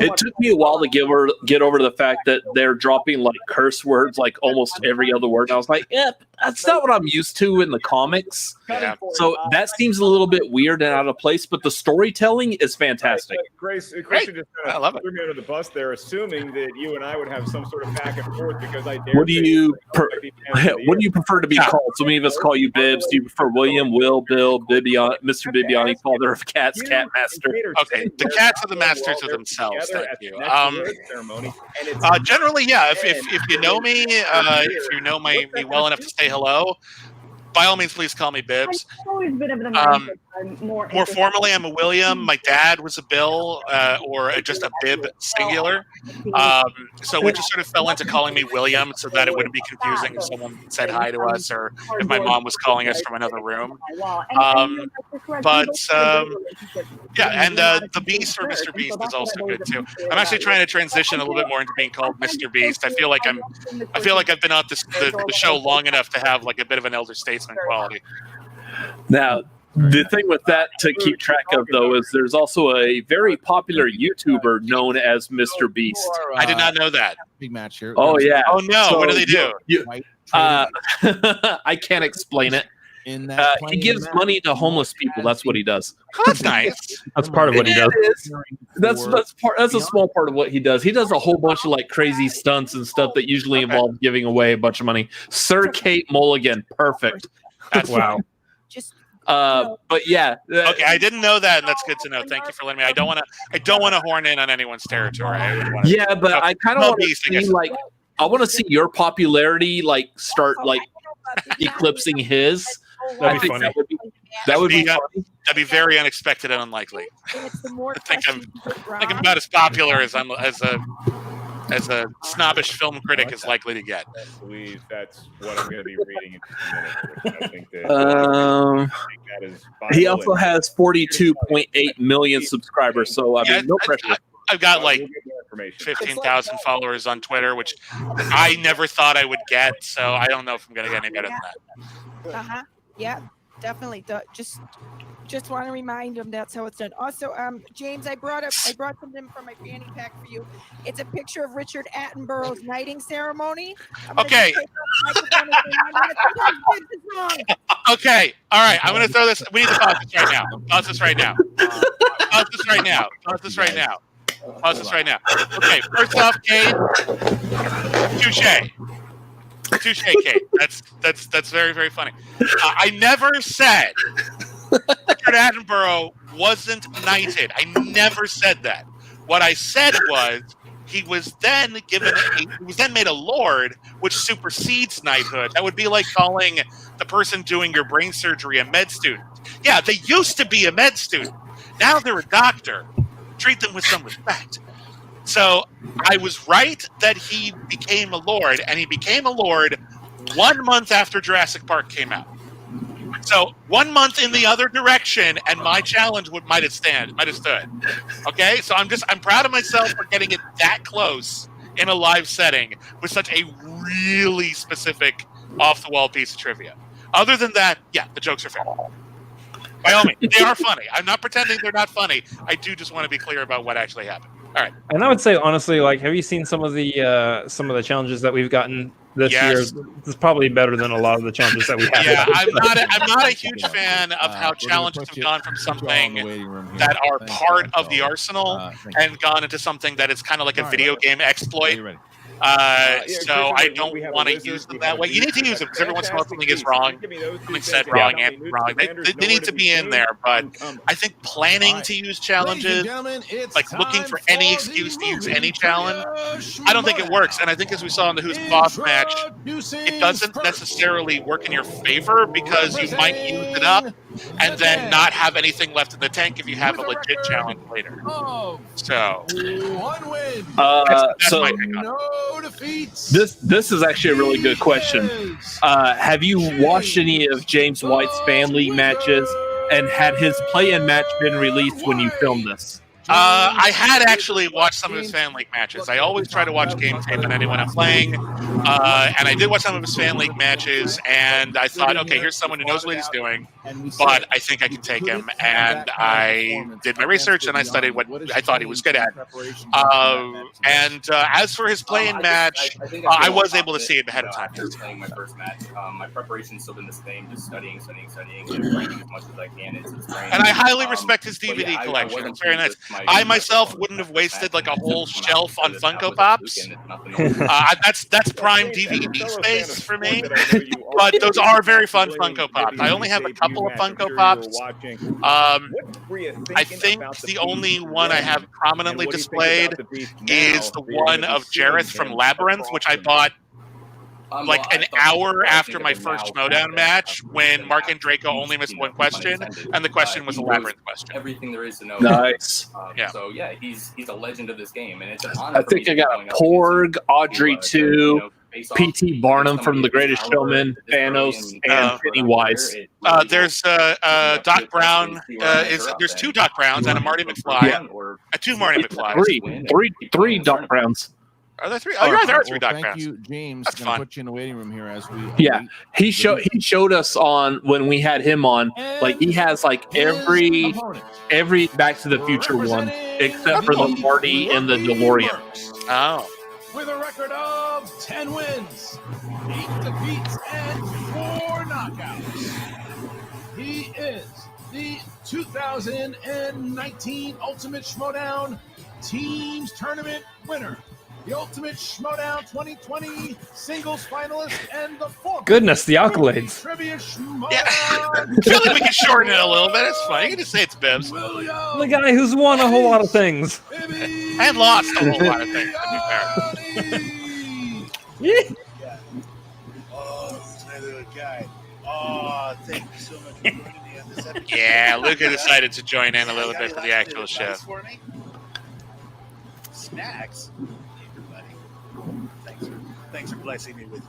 It took me a while to get over the fact that they're dropping like curse words like almost every other word. And I was like, yeah, that's not what I'm used to in the comics. Yeah. So that seems a little bit weird and out of place, but the storytelling is fantastic. Grace just I love it. threw me under the bus there, assuming that you and I would have some sort of back and forth because I dare. What do you prefer to be called? So many of us call you Bibbs. Do you prefer William, Will, Bill, Bibbiani, Mr. Bibbiani, father of cats, cat master? Okay, the cats are the masters of themselves. Thank you. Generally, yeah. If you know me, if you know me well enough to say hello, by all means, please call me Bibbs. More formally, I'm a William. My dad was a Bill, or just a Bib singular. So we just sort of fell into calling me William so that it wouldn't be confusing if someone said hi to us or if my mom was calling us from another room. Yeah, and the Beast or Mr. Beast is also good too. I'm actually trying to transition a little bit more into being called Mr. Beast. I feel like I've been on the show long enough to have like a bit of an elder statesman quality. Now, the thing with that to keep track of, though, is there's also a very popular YouTuber known as Mr. Beast. I did not know that. Big match here. Oh, yeah. Oh, no. So what do they do? I can't explain it. He gives money to homeless people. That's what he does. Oh, that's nice. That's part of what he does. That's a small part of what he does. He does a whole bunch of like crazy stunts and stuff that usually involve giving away a bunch of money. Sir Kate Mulligan, perfect. That's wow. But yeah. Okay, I didn't know that, and that's good to know. Thank you for letting me. I don't want to horn in on anyone's territory. I kind of want to see I want to see your popularity start eclipsing his. That'd be funny. That would be funny. That'd be very unexpected and unlikely. I think I'm about as popular as a snobbish film critic is likely to get. Louise, that's what I'm going to be reading in a minute. I think he also has 42.8 million subscribers, so I mean, no pressure. I've got like 15,000 followers on Twitter, which I never thought I would get, so I don't know if I'm going to get any better than that. Yeah, definitely. Just want to remind them that's how it's done. Also, James, I brought something from my fanny pack for you. It's a picture of Richard Attenborough's knighting ceremony. Okay. Okay. All right. I'm going to throw this. We need to pause this right now. Pause this right now. Pause this right now. Pause this right now. Pause this right now. Okay. First off, Kate. Touche, Kate. That's very, very funny. I never said Richard Attenborough wasn't knighted. I never said that. What I said was he was then made a lord, which supersedes knighthood. That would be like calling the person doing your brain surgery a med student. Yeah, they used to be a med student. Now they're a doctor. Treat them with some respect. So I was right that he became a lord, and he became a lord 1 month after Jurassic Park came out. So 1 month in the other direction, and my challenge might have stood. Okay, so I'm proud of myself for getting it that close in a live setting with such a really specific off the wall piece of trivia. Other than that, yeah, the jokes are fair. By all means, they are funny. I'm not pretending they're not funny. I do just want to be clear about what actually happened. All right. And I would say honestly, like, have you seen some of the challenges that we've gotten this year? It's probably better than a lot of the challenges that we have. Yeah, I'm not a huge fan of how challenges have gone from something that are part of the arsenal and gone into something that is kind of like a video game exploit. So I don't want to use them that way. You need to use them because every once in a while something is wrong, something said wrong and wrong. They need to be in there, but I think planning to use challenges, like looking for any excuse to use any challenge, I don't think it works. And I think as we saw in the Who's Boss match, it doesn't necessarily work in your favor because you might use it up and then not have anything left in the tank if you have a legit challenge later. So that's my take on it. This is actually a really good question. Have you watched any of James White's Fan League matches, and had his play-in match been released when you filmed this? I had actually watched some of his Fan League matches. I always try to watch game tape on anyone I'm playing. And I did watch some of his Fan League matches, and I thought, okay, here's someman who knows what he's doing, but I think I can take him. And I did my research, and I studied what I thought he was good at. And as for his play-in match, I was able to see it ahead of time. Playing my first match, my preparation's still been the same, just studying, and training as much as I can into his brain. And I highly respect his DVD collection. It's very nice. I myself wouldn't have wasted like a whole shelf on Funko Pops. That's prime DVD space for me. But those are very fun Funko Pops. I only have a couple of Funko Pops. I think the only one I have prominently displayed is the one of Jareth from Labyrinth, which I bought like an hour after my first Schmoedown match when Mark and Draco only missed one question, and the question was a Labyrinth question. Everything there is to know. Nice. So yeah, he's a legend of this game, and it's an honor. I think I got a Porg, Audrey 2, P.T. Barnum from The Greatest Showman, Thanos, and Pennywise. There's Doc Brown. There's two Doc Browns and a Marty McFly. Two Marty McFlys. Three Doc Browns. Are there three? Oh, you're right. There are three Doc Browns. Thank you, James. That's gonna put you in the waiting room here as we. Yeah, he showed us on when we had him on. Like he has like every Back to the Future one except for the Marty and the DeLorean. Oh. With a record of 10 wins, 8 defeats, and 4 knockouts, he is the 2019 Ultimate Schmoedown Teams Tournament winner. The Ultimate Schmoedown 2020 singles finalist and the fourth. Goodness, the accolades. Yeah. I feel like we can shorten it a little bit. It's fine. You can just say it's Bibbs. The guy who's won a whole lot of things. And lost a whole lot of things, to be fair. Yeah. Oh, this is my little guy. Oh, thank you so much for joining me on this episode. Yeah, Luca decided to join in a little bit for the actual show. Snacks? Thanks for blessing me with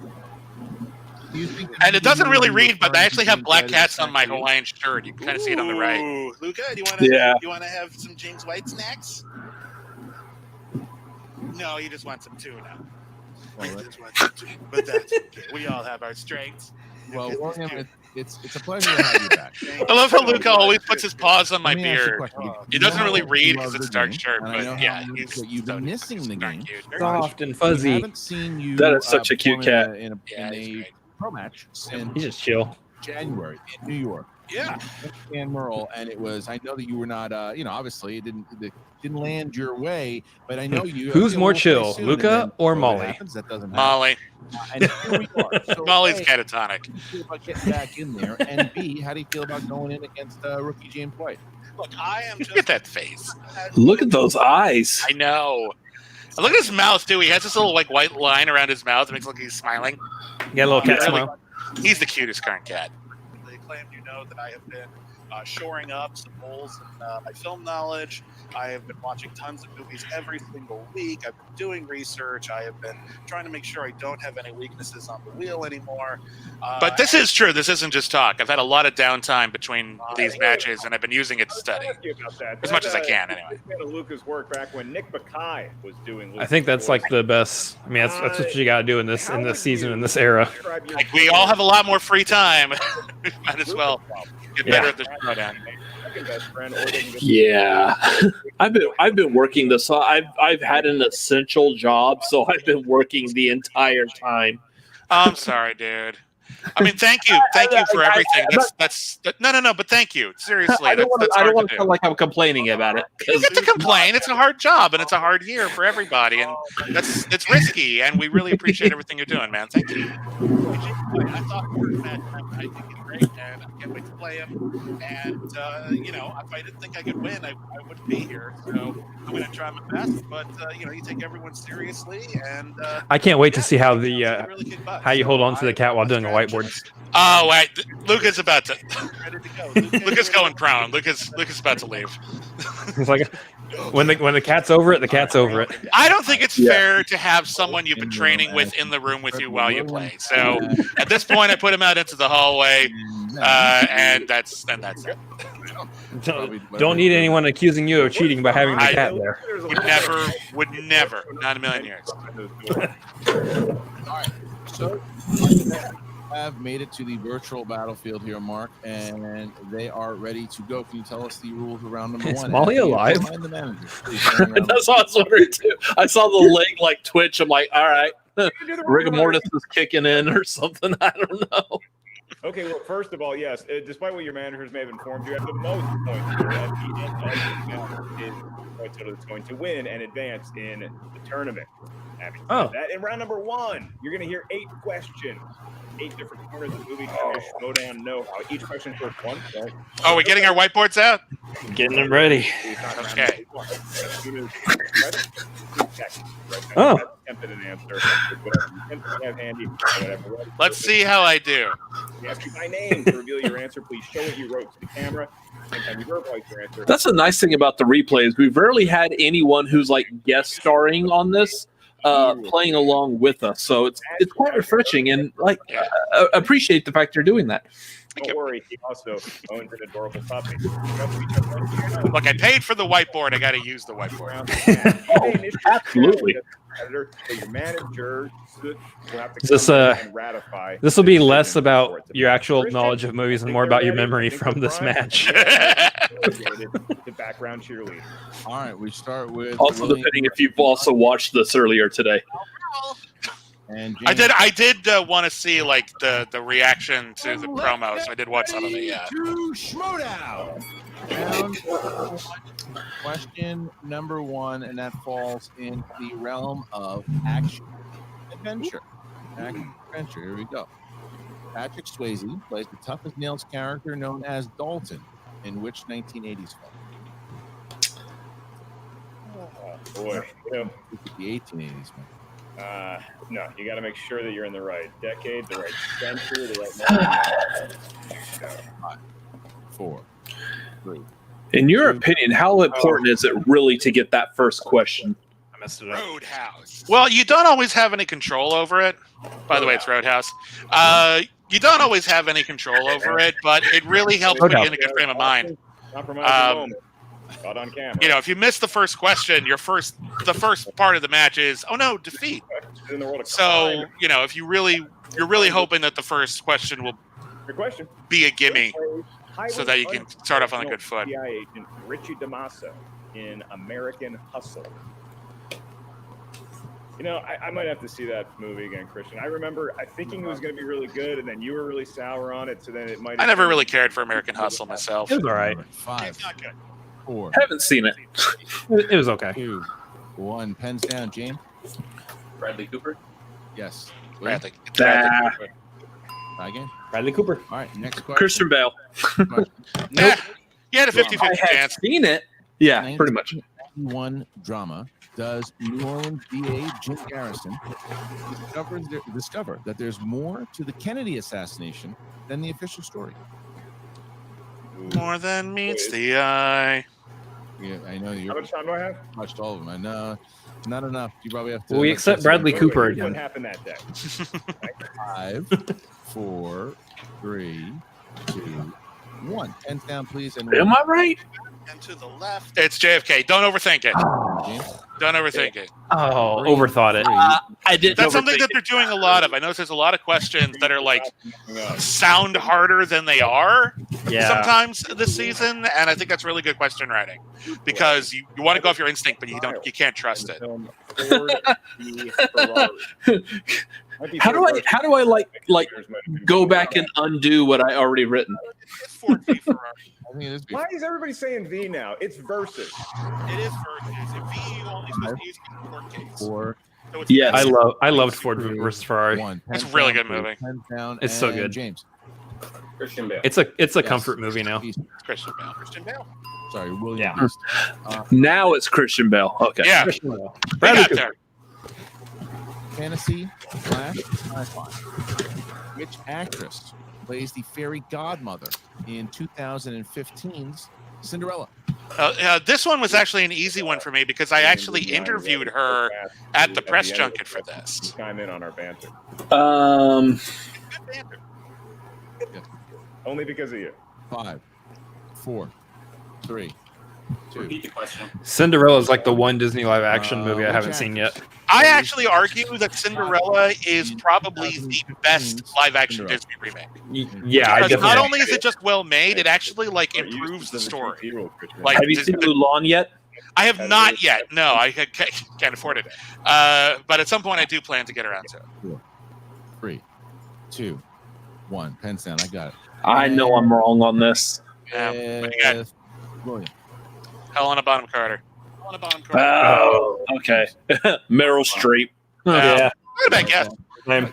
you. And it doesn't really read, but I actually have black cats on my Hawaiian shirt. You can kind of see it on the right. Ooh, Luca, do you want to have some James White snacks? No, you just want some tuna. But that's okay. We all have our strengths. Well, William, it's a pleasure to have you back. I love how Luca always puts his paws on my beard. He doesn't really read because it's a dark shirt, but yeah, you've been missing the game. Soft and fuzzy. I haven't seen you. That is such a cute cat. In a pro match since He's just chill. January in New York. Yeah. And Merle, and it was. I know that you were not. Obviously, it didn't land your way, but I know you. Who's more chill, Luca or Molly? That doesn't happen. Molly. And here we are. So, Molly's A, catatonic. How do you feel about getting back in there? And B, how do you feel about going in against rookie James White? Look, I am just Look at that face. Look at those eyes. I know. Look at his mouth too. He has this little like white line around his mouth. It makes it look like he's smiling. You got a little cat smile. He's the cutest current cat. They claim that I have been shoring up some holes in my film knowledge. I have been watching tons of movies every single week. I've been doing research. I have been trying to make sure I don't have any weaknesses on the wheel anymore. But this is true. This isn't just talk. I've had a lot of downtime between these matches, and I've been using it to study as much as I can. Anyway, Lucas work back when Nick Bakay was doing. I think that's like the best. I mean, that's what you got to do in this season, in this era. Like we all have a lot more free time. Might as well get better at the Schmoedown. Yeah, I've been working this. I've had an essential job, so I've been working the entire time. I'm sorry, dude. I mean, thank you for everything. That's no. But thank you. Seriously, I don't want to feel like I'm complaining about it. You get to complain. It's a hard job and it's a hard year for everybody, and it's risky. And we really appreciate everything you're doing, man. Thank you. I thought I think it's great, and I can't wait to play him. And if I didn't think I could win, I wouldn't be here. So I'm going to try my best. But you take everyone seriously, and I can't wait to see how how you hold on to the cat while doing a whiteboard. Oh wait, Luca's about to. Luca's going prone. Luca's about to leave. It's like when the cat's over it, the cat's over it. I don't think it's fair to have someone you've been training with in the room with you while you play. So at this point, I put him out into the hallway, and that's it. Don't need anyone accusing you of cheating by having the cat there. Would never, not a million years. All right, so have made it to the virtual battlefield here, Mark, and they are ready to go. Can you tell us the rules around number one? Is Molly alive? That's what I was wondering too. I saw the leg twitch. I'm like, all right, rigor mortis is kicking in or something. I don't know. Okay, well, first of all, yes, despite what your managers may have informed you, at the most points at the end of the is points total that's going to win and advance in the tournament. Having said that, in round number one, you're going to hear 8 questions. 8 different corners of the movie. Schmoedown know how each question is worth 1 point. Oh, we're getting our whiteboards out? Getting them ready. Okay. Oh. Let's see how I do. We ask you by name to reveal your answer. Please show what you wrote to the camera. Anytime you verbalize your answer. That's a nice thing about the replays. We've rarely had anyone who's like guest starring on this. Playing along with us, so it's quite refreshing, and appreciate the fact you're doing that. Don't worry, he also owns an adorable puppy. Look, I paid for the whiteboard. I got to use the whiteboard. Absolutely. Your manager will have to ratify. This will be less about your actual knowledge of movies and more about your memory from this match. The background cheerleader. All right, we start with also depending if you've also watched this earlier today. And I did want to see like the reaction to the promo, so I did watch some of it. Yeah. Schmoedown. Question number 1, and that falls in the realm of action adventure. Action adventure. Here we go. Patrick Swayze plays the tough as nails character known as Dalton in which 1980s film? Oh boy, the 1880s man. No, you got to make sure that you're in the right decade, the right century, the right moment. 5, 4, 3. In your opinion, how important is it really to get that first question? I messed it up. Roadhouse. Well, you don't always have any control over it. By the way, it's Roadhouse. You don't always have any control over it, but it really helps put you in a good frame of mind. Not on camera. If you miss the first question, the first part of the match is, oh no, defeat. So, if you're really hoping that the first question will be a gimme, so that you can start off on a good foot. FBI agent Richie DeMassa in American Hustle. I might have to see that movie again, Christian. I remember thinking it was going to be really good, and then you were really sour on it, so then it might. I never really cared for American Hustle myself. It was all right. 5, It's not good. 4. Haven't seen it. It was okay. 2, 1. Pens down, James. Bradley Cooper. Yes. Bradley. Try again. Bradley Cooper. All right. Next question. Christian Bale. Nope. You had a 50-50 I had chance. seen it. Yeah, pretty much. 1951 drama does New Orleans DA Jim Garrison discover that there's more to the Kennedy assassination than the official story? More than meets the eye. Yeah, I know you. How much time do I have? Watched all of them. I know. Not enough. You probably have to. Well, we accept Bradley Cooper Here's what again. happened that day. 5, 4, 3, 2, 1. Hands down, please. And Am I right? And to the left, it's JFK. Don't overthink it. Don't overthink it. Oh, overthought it. I did. That's something that they're doing a lot of. I notice there's a lot of questions that are like sound harder than they are sometimes this season, and I think that's really good question writing because you want to go off your instinct, but you can't trust it. How do I like go back and undo what I already written? It's Ford v Ferrari. Why is everybody saying V now? It's versus. It is versus. If V only supposed to use in court case. 4. So it's Yes. I loved Ford versus Ferrari. 1. It's a really good movie. Hands down. It's so and good. James. Christian Bale. It's a Yes. comfort movie now. Christian Bale. Christian Bale. Sorry, William. Yeah. Beast. Now it's Christian Bale. Okay. Yeah. Bradley Got Cooper. there. Fantasy / sci-fi. Which actress plays the fairy godmother in 2015's Cinderella? This one was actually an easy one for me because I actually interviewed her at the press junket for this. Chime in on our banter. Good banter. Only because of you. 5, 4, 3, 2. Repeat the question. Cinderella is like the one Disney live action movie I haven't seen yet. I actually argue that Cinderella is probably the best live action Disney remake. Yeah, I Because definitely. not only is it just well made, it actually like improves the story. Like, Have you seen Mulan yet? I have not yet. No, I can't afford it. But at some point, I do plan to get around to it. 4, 3, 2, 1. Pens down. I got it. I know I'm wrong on this. What do you got? William. Helena Bonham Carter. Helena Bonham Carter. Oh, okay. Meryl Streep. Yeah. Not a bad guess.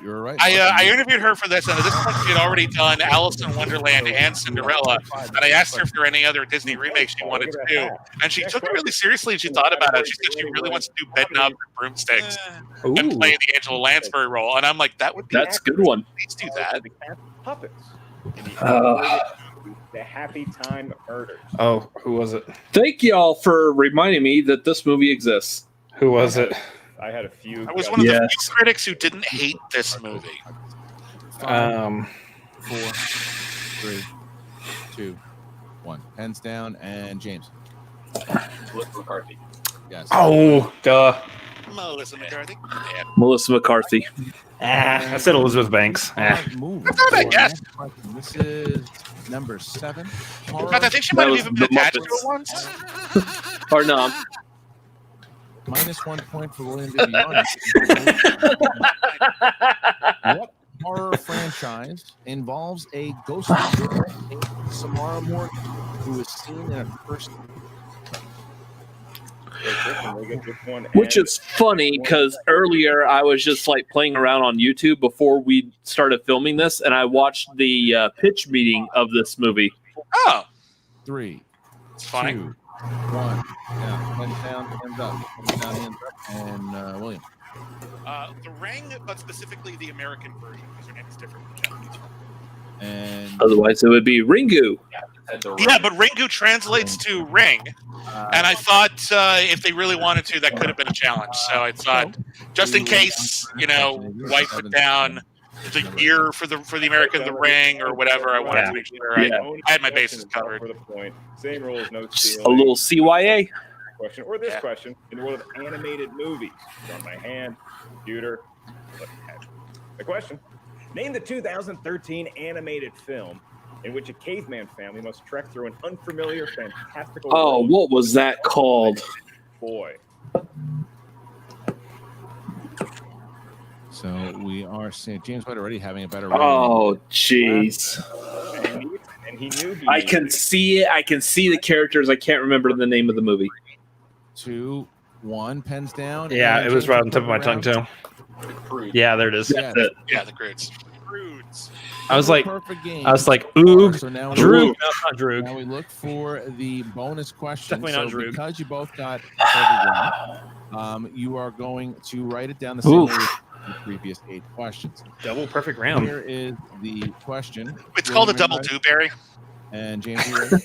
You're right. I interviewed her for this, and at this point, she had already done Alice in Wonderland and Cinderella. And I asked her if there were any other Disney remakes she wanted to do, and she took it really seriously. And she thought about it. She said she really wants to do Bedknob and Broomsticks and play the Angela Lansbury role. And I'm like, That's a good one. Please do that. Puppets. The Happy Time Murders. Oh, who was it? Thank y'all for reminding me that this movie exists. Who was it? I had a few. I was one of the few critics who didn't hate this movie. 4, 3, 2, 1. Pens down. And James. Melissa McCarthy. Yes. Oh, duh. Melissa McCarthy. Yeah. Melissa McCarthy. I said Elizabeth Banks. Move. That's not a bad guess. This is number 7. God, I think she might have even been attached to it once. Or no. Minus 1 point for William Bibbiani. What horror franchise involves a ghostly girl named Samara Morgan, who is seen in a first? Which is funny because earlier I was just like playing around on YouTube before we started filming this, and I watched the pitch meeting of this movie. Oh, 3, it's funny. 2, 1. Hands down, hands up. Hands down, hands up. And William. The Ring, but specifically the American version, because her name is different from the Japanese one. And Otherwise, it would be Ringu. Yeah, but Ringu translates to ring, and I thought if they really wanted to, that could have been a challenge. So I thought, just in case, White put down the year for the American The Ring or whatever, I wanted to make sure I had my bases covered. For the point. Same rules, no stealing. A little CYA. Question or this question in the world of animated movies. It's on my hand, computer. The question: name the 2013 animated film in which a caveman family must trek through an unfamiliar, fantastical. Oh, what was that called? Boy. so we are seeing James White already having a better. Oh, jeez. And he knew. I can see it. I can see the characters. I can't remember the name of the movie. 2, 1. Pens down. Yeah, and it was James right on the tip of my tongue too. Yeah, there it is. Yeah. Yeah, the Croods. I was like, perfect game. Oog, So now Droog. No, it's not Droog. Now we look for the bonus question. Definitely not Droog. Because you both got perfect game, you are going to write it down the same way as the previous 8 questions. Double perfect round. Here is the question. It's called a double dewberry. And James, you ready?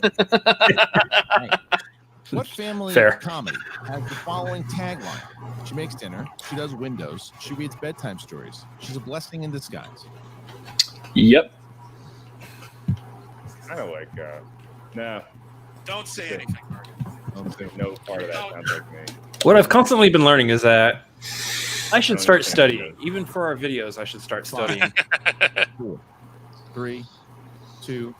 Right. What family comedy has the following tagline? She makes dinner. She does windows. She reads bedtime stories. She's a blessing in disguise. Yep. Kind of like, no. Don't say anything. No part of that sounds like me. What I've constantly been learning is that I should start studying. Even for our videos, I should start studying. 4, 3, 2,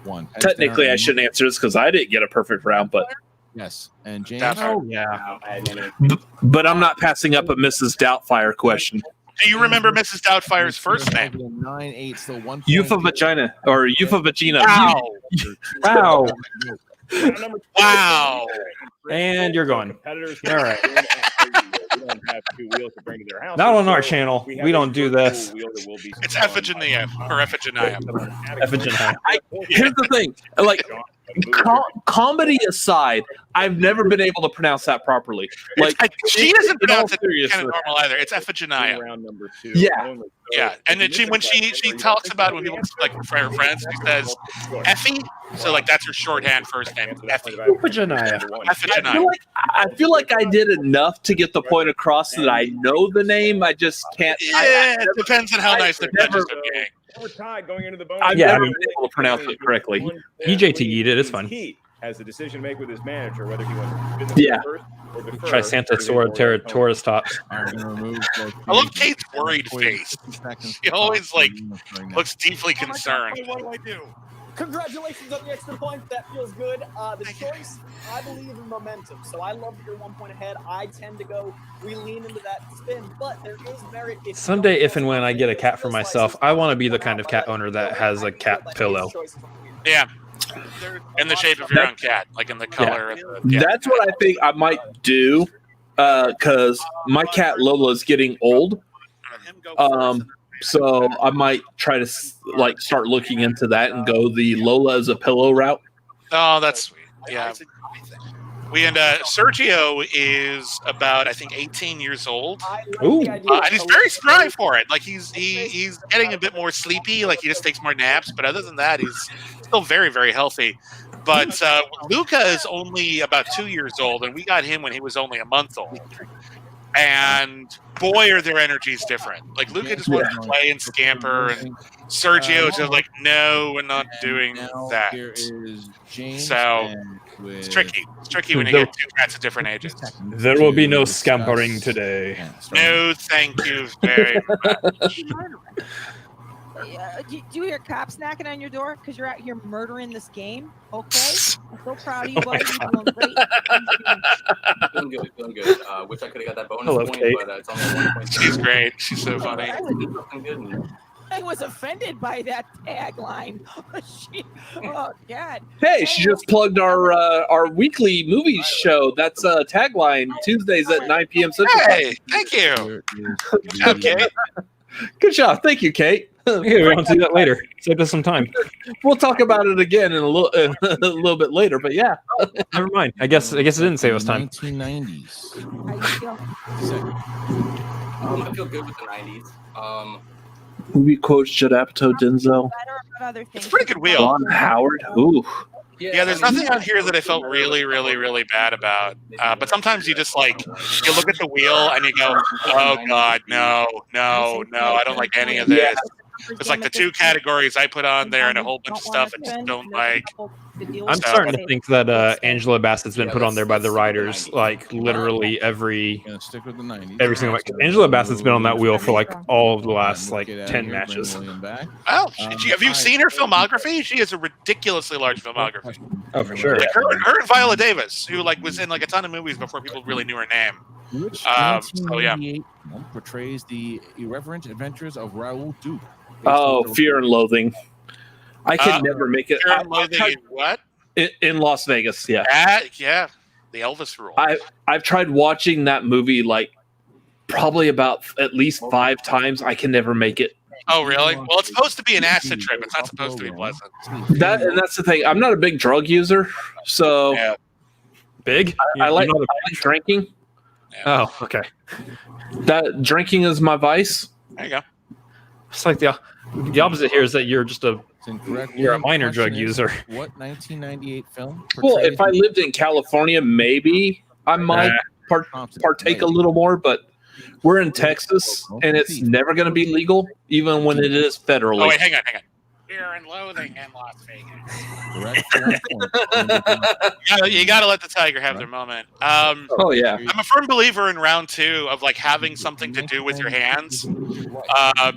1. Technically, I shouldn't answer this because I didn't get a perfect round, but yes. And James, yeah. But I'm not passing up a Mrs. Doubtfire question. Do you remember Mrs. Doubtfire's first name? 9-8, still 1. Euphovagina or Euphovagina. Wow. Wow. And you're going. Competitors All right. we don't have 2 wheels to bring to their house. Not on our channel. We don't do this. It's Ephigenia or Ephigenia. Ephigenia. Here's the thing, like comedy aside, I've never been able to pronounce that properly. Like she doesn't pronounce it kind of normal either. It's Ephigenia. Round number 2. Yeah. And then when she talks about when people like for her friends, she says Effie. So like that's her shorthand first name. Effie. Ephigenia. I feel like I did enough to get the point across that I know the name. I just can't. It depends on how nice the judges are being. We're tied going into the bonus. I've never been able to pronounce it correctly. EJT eat it. It's fun. He has the decision to make with his manager whether he wants to first or defer. Try Santa Sword Taurus tops. I love Kate's worried face. She always looks deeply concerned. What do I do? Congratulations on the extra point. That feels good. The choice, I believe in momentum. So I love that you're 1 point ahead. I tend to go, we lean into that spin, but there is merit. Someday, if and when I get a cat for myself, I want to be the kind of cat owner that has a cat pillow. Yeah. In the shape of your own cat, like in the color. Yeah. That's what I think I might do, because my cat Lola is getting old. So I might try to start looking into that and go the Lola as a pillow route. Oh, that's sweet. Yeah. And Sergio is about, I think, 18 years old. Ooh. And he's very spry for it. Like he's getting a bit more sleepy. Like he just takes more naps. But other than that, he's still very, very healthy. But Luca is only about 2 years old, and we got him when he was only a month old. And boy, are their energies different. Like Luca just wants to play and scamper, and Sergio is just like, no, we're not doing that. So it's tricky. It's tricky when you get 2 cats at different ages. There will be no scampering today. No, thank you very much. Do you hear cops knocking on your door because you're out here murdering this game? Okay, I'm so proud of you, buddy. You're doing great. Feeling good. Wish I could have got that bonus point, Kate. but it's only 1 point. She's great. She's so funny. I was offended by that tagline. Oh God! Hey, she just plugged our weekly movie show. That's a tagline Tuesdays at 9 p.m. Central. Hey, thank you. Good job, Kate. Good job. Thank you, Kate. Here, we'll do that later. Save us some time. We'll talk about it again in a little bit later. But yeah, never mind. I guess it didn't save us time. 1990s. I feel good with the 90s. Movie quotes: Judd Apatow, Denzel. It's a pretty good wheel. Ron Howard. Ooh. Yeah, there's nothing on here that I felt really, really, really bad about. But sometimes you just you look at the wheel and you go, oh God, no, I don't like any of this. It's like the 2 categories I put on there and a whole bunch of stuff I just don't like. I'm starting to think that Angela Bassett's been put on there by the writers, like literally every single match. Angela Bassett's been on that wheel for like all of the last 10 matches. Oh, have you seen her filmography? She has a ridiculously large filmography. Oh, for sure. Like her and Viola Davis, who was in a ton of movies before people really knew her name. So yeah, portrays the irreverent adventures of Raoul Duke. Oh, Fear and Loathing. I can never make it. Fear and Loathing in what? In Las Vegas, yeah. Yeah, the Elvis rule. I've tried watching that movie probably about at least 5 times. I can never make it. Oh, really? Well, it's supposed to be an acid trip. It's not supposed to be pleasant. That's the thing. I'm not a big drug user, so Yeah. Big? I like drinking. Oh, okay. That drinking is my vice. There you go. It's like the opposite here is that you're just you're a minor drug Question is, user. What 1998 film? Well, if I lived in California, maybe I might partake a little more, but we're in Texas, and it's never going to be legal, even when it is federally. Oh, wait, hang on. Fear and Loathing in Las Vegas. You got to let the tiger have their moment. Oh, yeah. I'm a firm believer in round 2 of like having something to do with your hands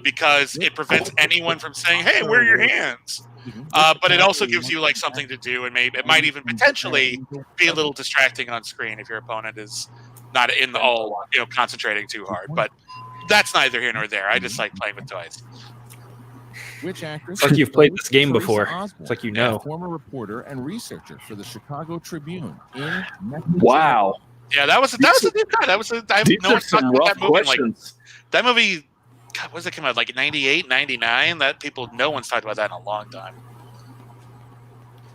because it prevents anyone from saying, hey, where are your hands? But it also gives you like something to do, and maybe it might even potentially be a little distracting on screen if your opponent is not in the all, concentrating too hard. But that's neither here nor there. I just like playing with toys. Which actress? It's like you've played this game Teresa before. Osborne, It's like you know. Former reporter and researcher for the Chicago Tribune. Wow. Yeah, that was a deep cut. These No are one's talked some about rough that movie. questions. That movie, God, what does it come out like 98, 99? No one's talked about that in a long time.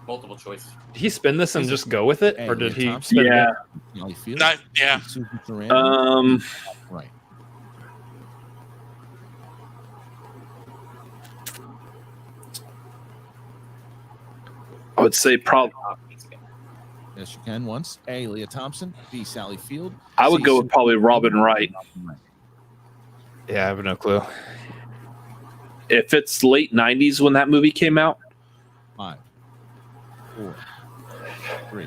Multiple choice. Did he spin this and just go with it, or did he? Spin Yeah. Yeah. Right. I would say probably. Yes, you can. Once A. Leah Thompson, B. Sally Field. I would go with probably Robin Wright. Yeah, I have no clue. If it's late 90s when that movie came out. 5, 4, 3.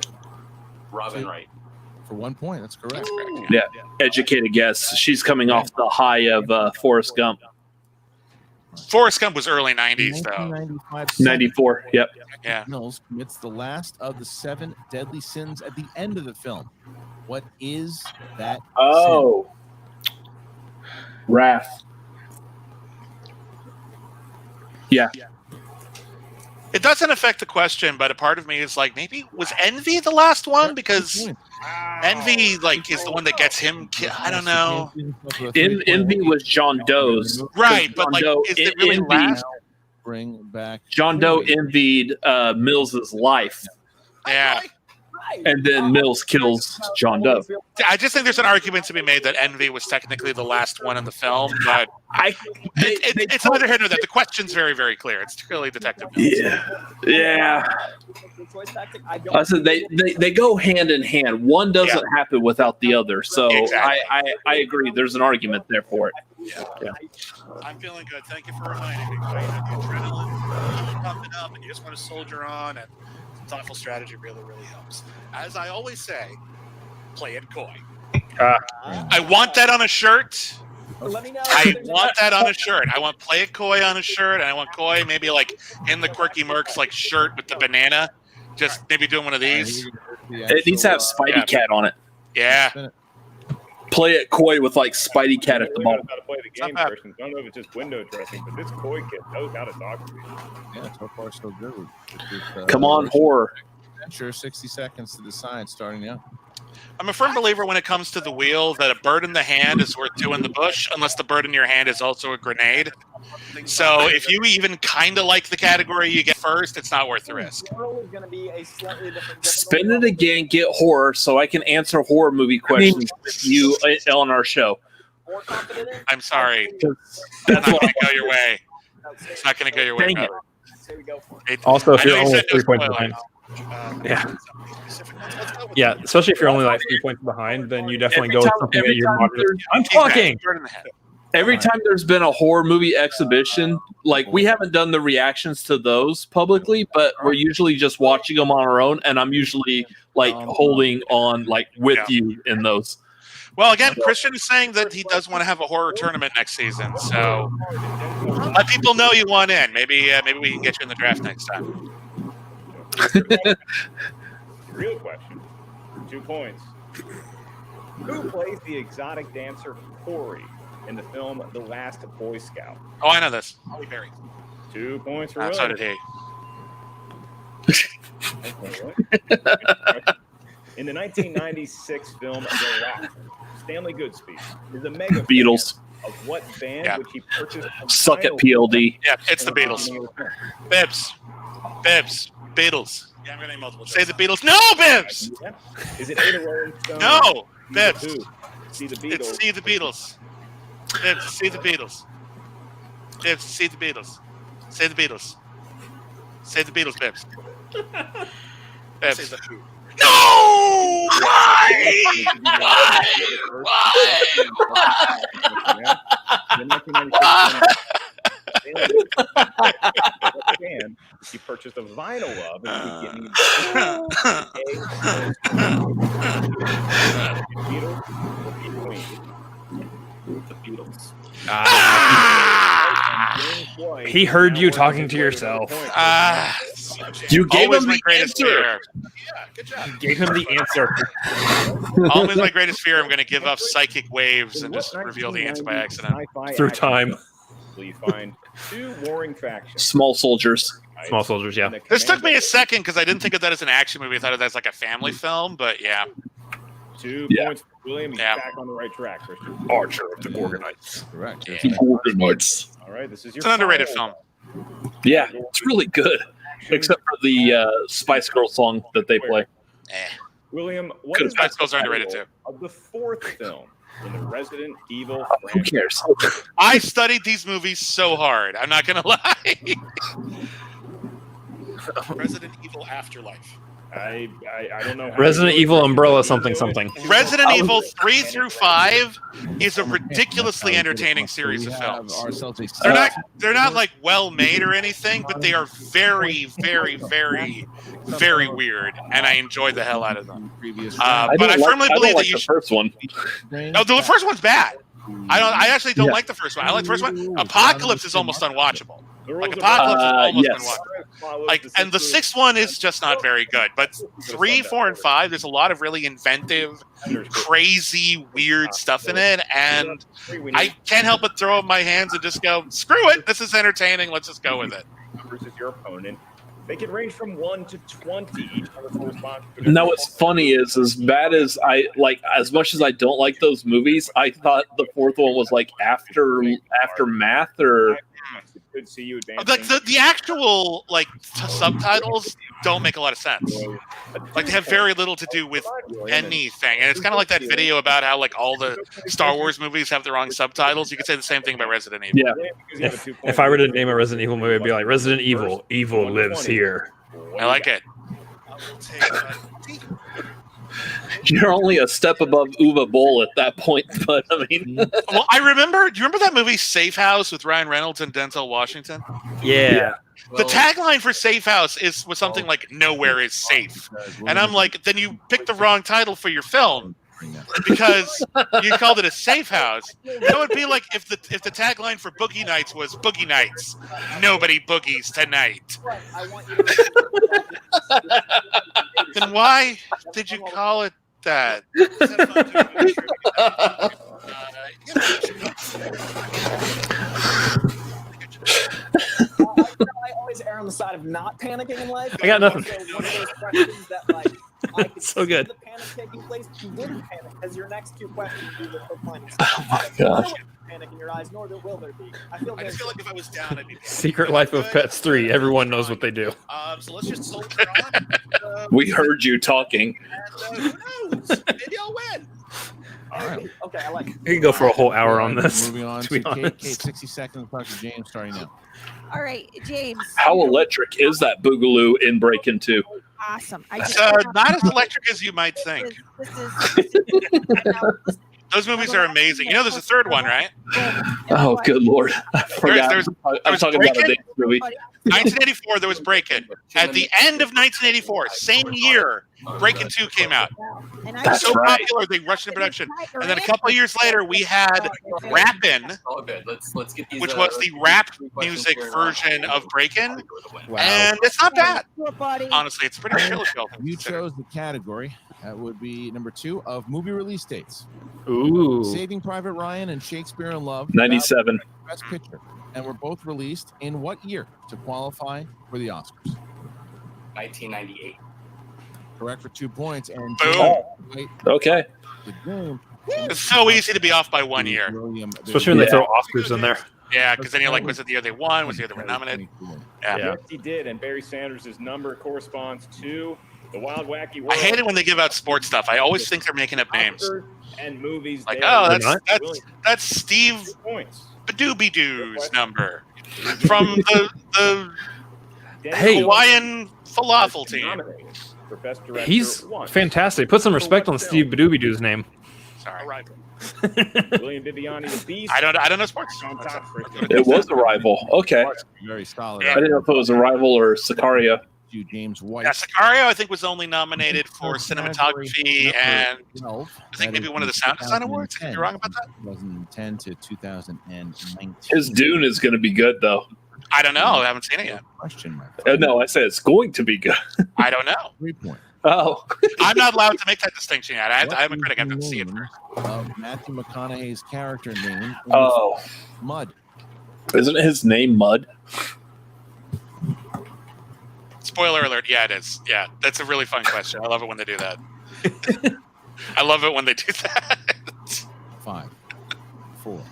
Robin Wright. For 1 point, that's correct. Yeah, educated guess. She's coming off the high of Forrest Gump. Forrest Gump was early 90s, though. 94, yep. Yeah. Mills commits the last of the 7 deadly sins at the end of the film. What is that Oh. Wrath. Yeah. It doesn't affect the question, but a part of me is like, maybe was Envy the last one? Because Envy, like, is the one that gets him. I don't know. Envy was John Doe's. Right, but like, Doe, is it really last? Bring back John Doe envied Mills's life. Yeah. And then Mills kills John Doe. I just think there's an argument to be made that Envy was technically the last one in the film, but it's neither here nor there. The question's very, very clear. It's clearly Detective Mills. Yeah. I said they go hand in hand. One doesn't happen without the other. So Exactly. I agree. There's an argument there for it. Yeah. I'm feeling good. Thank you for reminding me. The adrenaline pumping up, and you just want to soldier on, and thoughtful strategy really, really helps. As I always say, play it coy. I want that on a shirt. Let me know. I want that on a shirt. I want play it coy on a shirt, and I want coy maybe like in the Quirky Mercs like shirt with the banana. Just maybe doing one of these. It needs to have Spidey Cat on it. Yeah. Play it coy with like Spidey Cat at the bottom. How to play the game first. I don't know if it's just window dressing, but this koi kid knows how to talk to me. Yeah, so far so good. Come on, horror. Sure, 60 seconds to decide starting now. I'm a firm believer when it comes to the wheel that a bird in the hand is worth 2 in the bush, unless the bird in your hand is also a grenade. So if you even kind of like the category you get first, it's not worth the risk. Spin it again, get horror, so I can answer horror movie questions with you on our show. I'm sorry. That's not going to go your way. It's not going to go your way. Dang it. Also, if I know you're you only said 3 no points spoilers. behind. Yeah, especially if you're only like 3 points behind, then you definitely go with something that you're moderate. I'm talking. Every time there's been a horror movie exhibition, like we haven't done the reactions to those publicly, but we're usually just watching them on our own, and I'm usually like holding on like with you in those. Well, again, Christian is saying that he does want to have a horror tournament next season, so let people know you want in. Maybe we can get you in the draft next time. Real question. 2 points. Who plays the exotic dancer Corey in the film The Last Boy Scout? Oh, I know this. Holly Berry. 2 points for So Will. did he. In the 1996 film The Laugh, Stanley Goodspeed is a mega Beatles. of what band Yeah. which he purchased? Suck at PLD. Yeah, it's the Beatles. Bibbs. Beatles. Yeah, I'm gonna need multiple Say choice. the Beatles. No, Bibbs. Is it A, the Rolling Stones? No, B, Bibbs. the Who, C, the Beatles? It's see the Beatles. Bibbs, see the Beatles. Bibbs, see the Beatles. Say the Beatles. Say the Beatles, Bibbs. Say Bibbs. the Who. No! Why? What band he purchased a vinyl of in the beginning? Beatles or Queen? The Beatles. He heard you talking to yourself. You gave Always him my the greatest answer. fear. Yeah, good job. Gave him the answer. Always my greatest fear. I'm going to give off psychic waves and just reveal the answer by accident. Through time. Will you find two warring factions? Small soldiers. Small soldiers, yeah. This took me a second because I didn't think of that as an action movie. I thought of that as like a family film, but yeah. 2 points for William. He's back on the right track, Christian. Archer of the Gorgonites. Correct. Yeah. Gorgonites. All right, this is your It's an underrated final. film. Yeah, it's really good. Except for the Spice Girl song that they play. William, what Good. is Spice the Girls are underrated title too. of the fourth film in the Resident Evil Who franchise? cares? I studied these movies so hard. I'm not going to lie. Resident Evil Afterlife. I don't know. How Resident Evil Umbrella something. Resident Evil 3 through 5 is a ridiculously entertaining series of films. They're not like well made or anything, but they are very, very, very, very weird, and I enjoyed the hell out of them. But I firmly believe that you the should. first one. No, the first one's bad. I actually don't like the first one. I like the first one. Apocalypse is almost unwatchable. Like Apocalypse is almost unwatchable. Like, and the sixth one is just not very good. But 3, 4, and 5, there's a lot of really inventive, crazy, weird stuff in it, and I can't help but throw up my hands and just go, "Screw it! This is entertaining. Let's just go with it." Versus your opponent. They can range from 1 to 20. Each one response. Now, what's funny is, as bad as I like, as much as I don't like those movies, I thought the fourth one was like aftermath or. Good to see you advancing. Like the actual like subtitles don't make a lot of sense. Like they have very little to do with anything, and it's kind of like that video about how like all the Star Wars movies have the wrong subtitles. You could say the same thing about Resident Evil. Yeah. If I were to name a Resident Evil movie, it'd be like Resident Evil. Evil lives here. I like it. You're only a step above Uwe Boll at that point, but I mean. Well, I remember. Do you remember that movie Safe House with Ryan Reynolds and Denzel Washington? Yeah. The tagline for Safe House was something like "Nowhere is safe," and I'm like, then you picked the wrong title for your film because you called it a safe house. That would be like if the tagline for Boogie Nights was Boogie Nights. Nobody boogies tonight. Then why did you call it that? I always err on the side of not panicking in life. I got nothing. So one of those questions that, like, I could So see good. the panic taking place. You didn't panic, because your next two questions you would proclaim. Oh my gosh. Panic in your eyes, nor will there be. I just feel like if I was down, I'd be. Secret Life of Pets 3. Everyone knows what they do. So let's just soldier on. We heard you talking. And who knows? Maybe I'll win. All right. Okay, I like it. We can go for a whole hour on this. Moving on To to be Kate, honest. 60 seconds. Dr. James starting now. All right, James. How electric is that Boogaloo in Breakin' 2? Awesome. It's not as electric as you might think. Those movies are amazing. You know, there's a third one, right? Oh, good lord. I forgot. I'm talking about a dance movie. 1984, there was Breakin'. At the end of 1984, same year, Breakin' 2 came out. That's so right. popular, they rushed into production. And then a couple of years later, we had Rappin', All good. Let's get these. which was the rap music version of Breakin'. Wow. And it's not bad. Honestly, it's pretty chill. You chose the category. That would be number 2 of movie release dates. Ooh. Saving Private Ryan and Shakespeare in Love. 97. Best Picture. And were both released in what year to qualify for the Oscars? 1998. Correct for 2 points. And Boom. Okay. the game It's so easy to be off by 1 year. Especially when they throw Oscars in there. Yeah, because then you're like, was it the year they won? Was it the year they were nominated? Yeah. Yes, he did. And Barry Sanders' number corresponds to the Wild Wacky World. I hate it when they give out sports stuff. I always think they're making up names. And movies. Like, oh, that's Steve Badooby-Doo's number from the Hawaiian falafel team. For best director He's fantastic. Put some respect on Steve Badooby-Doo's name. Sorry. William Bibbiani, the Beast. I don't know sports. It was Arrival. Okay. Very solid. I didn't know if it was Arrival or Sicario. James White. Yeah, Sicario, I think, was only nominated for cinematography and I think maybe one of the sound design awards. Could I be wrong about that? 2010 to 2019. His Dune is going to be good, though. I don't know. I haven't seen it yet. Question mark. No, I said it's going to be good. I don't know. 3 point. Oh. I'm not allowed to make that distinction yet. I'm a critic. I have to see it first. Matthew McConaughey's character name. Oh. Mud. Isn't his name Mud? Spoiler alert. Yeah, it is. Yeah, that's a really fun question. I love it when they do that. I love it when they do that. 5, 4,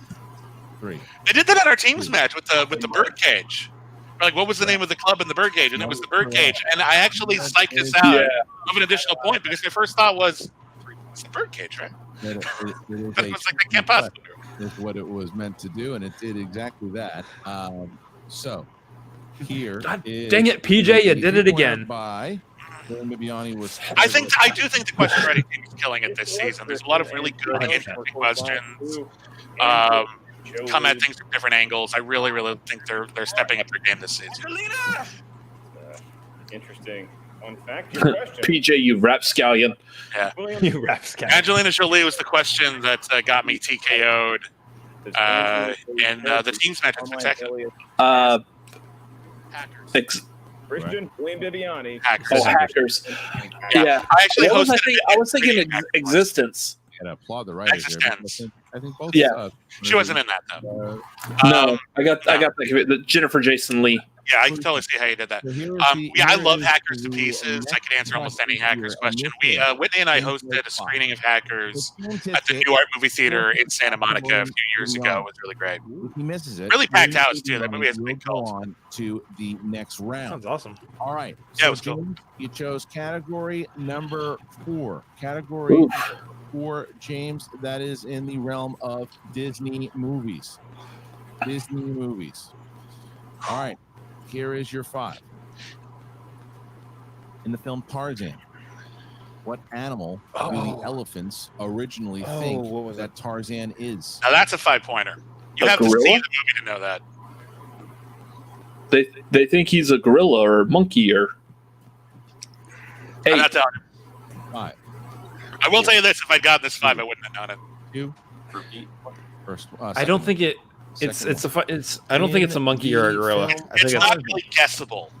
3. They did that at our teams match with the birdcage. Like, what was the name of the club in the birdcage? And it was the birdcage. And I actually psyched this out of an additional point because my first thought was, it's the birdcage, right? It is I was like, they can't possibly do it. Is what it was meant to do, and it did exactly that. So here, God dang it, PJ, you did it again. By William Bibbiani was. I do think the question writing team is killing it this season. There's a lot of really good, interesting questions. Come at things from different angles. I really, really think they're stepping up their game this season. Interesting. Fun fact. Your question. PJ, you rapscallion. Yeah. You rapscallion. Angelina Jolie was the question that got me TKO'd. And the teams match was spectacular. Christian, William Bibbiani. Hackers. Yeah. I actually hosted. I was thinking Existence. I gotta applaud the writers Existence. I think both. Yeah. She wasn't in that though. No, I got the Jennifer Jason Leigh. Yeah, I can totally see how you did that. I love Hackers to pieces. I can answer almost any Hackers question. Whitney and I hosted a screening of Hackers at the New Art Movie Theater in Santa Monica a few years ago. It was really great. He misses it. Really packed house too. That movie has a big Go cult. on to the next round. Sounds awesome. All right. Yeah, it was cool. James, you chose category number 4. Category 4, James. That is in the realm of Disney movies. Disney movies. All right. Here is your 5. In the film Tarzan, what animal do the elephants originally think that Tarzan is? Now that's a 5-pointer. You have to see the movie to know that. They think he's a gorilla or monkey or. Hey. I'm not telling you. 5. I will tell you this: if I'd gotten this 5, I wouldn't have known it. 2. First. I don't think it. I don't think it's a monkey or a gorilla. It's not really guessable.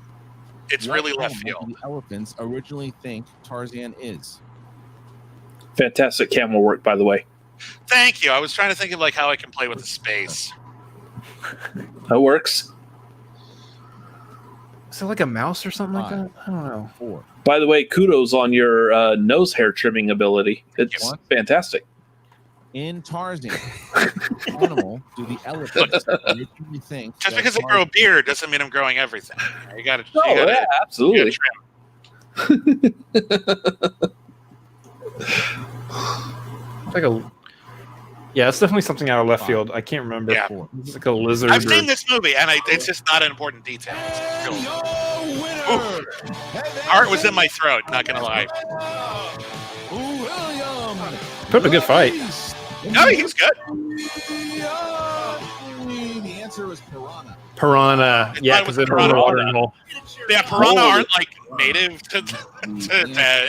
It's really left field. The elephants originally think Tarzan is. Fantastic camera work, by the way. Thank you. I was trying to think of like how I can play with the space. That works. Is it like a mouse or something like that? I don't know. 4. By the way, kudos on your nose hair trimming ability. It's fantastic. In Tarzan, what animal do the elephants originally think? Just because I grow a beard doesn't mean I'm growing everything. You got to. Yeah, absolutely. It's definitely something out of left field. I can't remember. Yeah. It's like a lizard. I've seen this movie, and it's just not an important detail. Art was in my throat. Not gonna lie. Put up a good fight. No, he was good. The answer was piranha. Piranha. Yeah, because it's a water hole. Yeah, piranha aren't like native to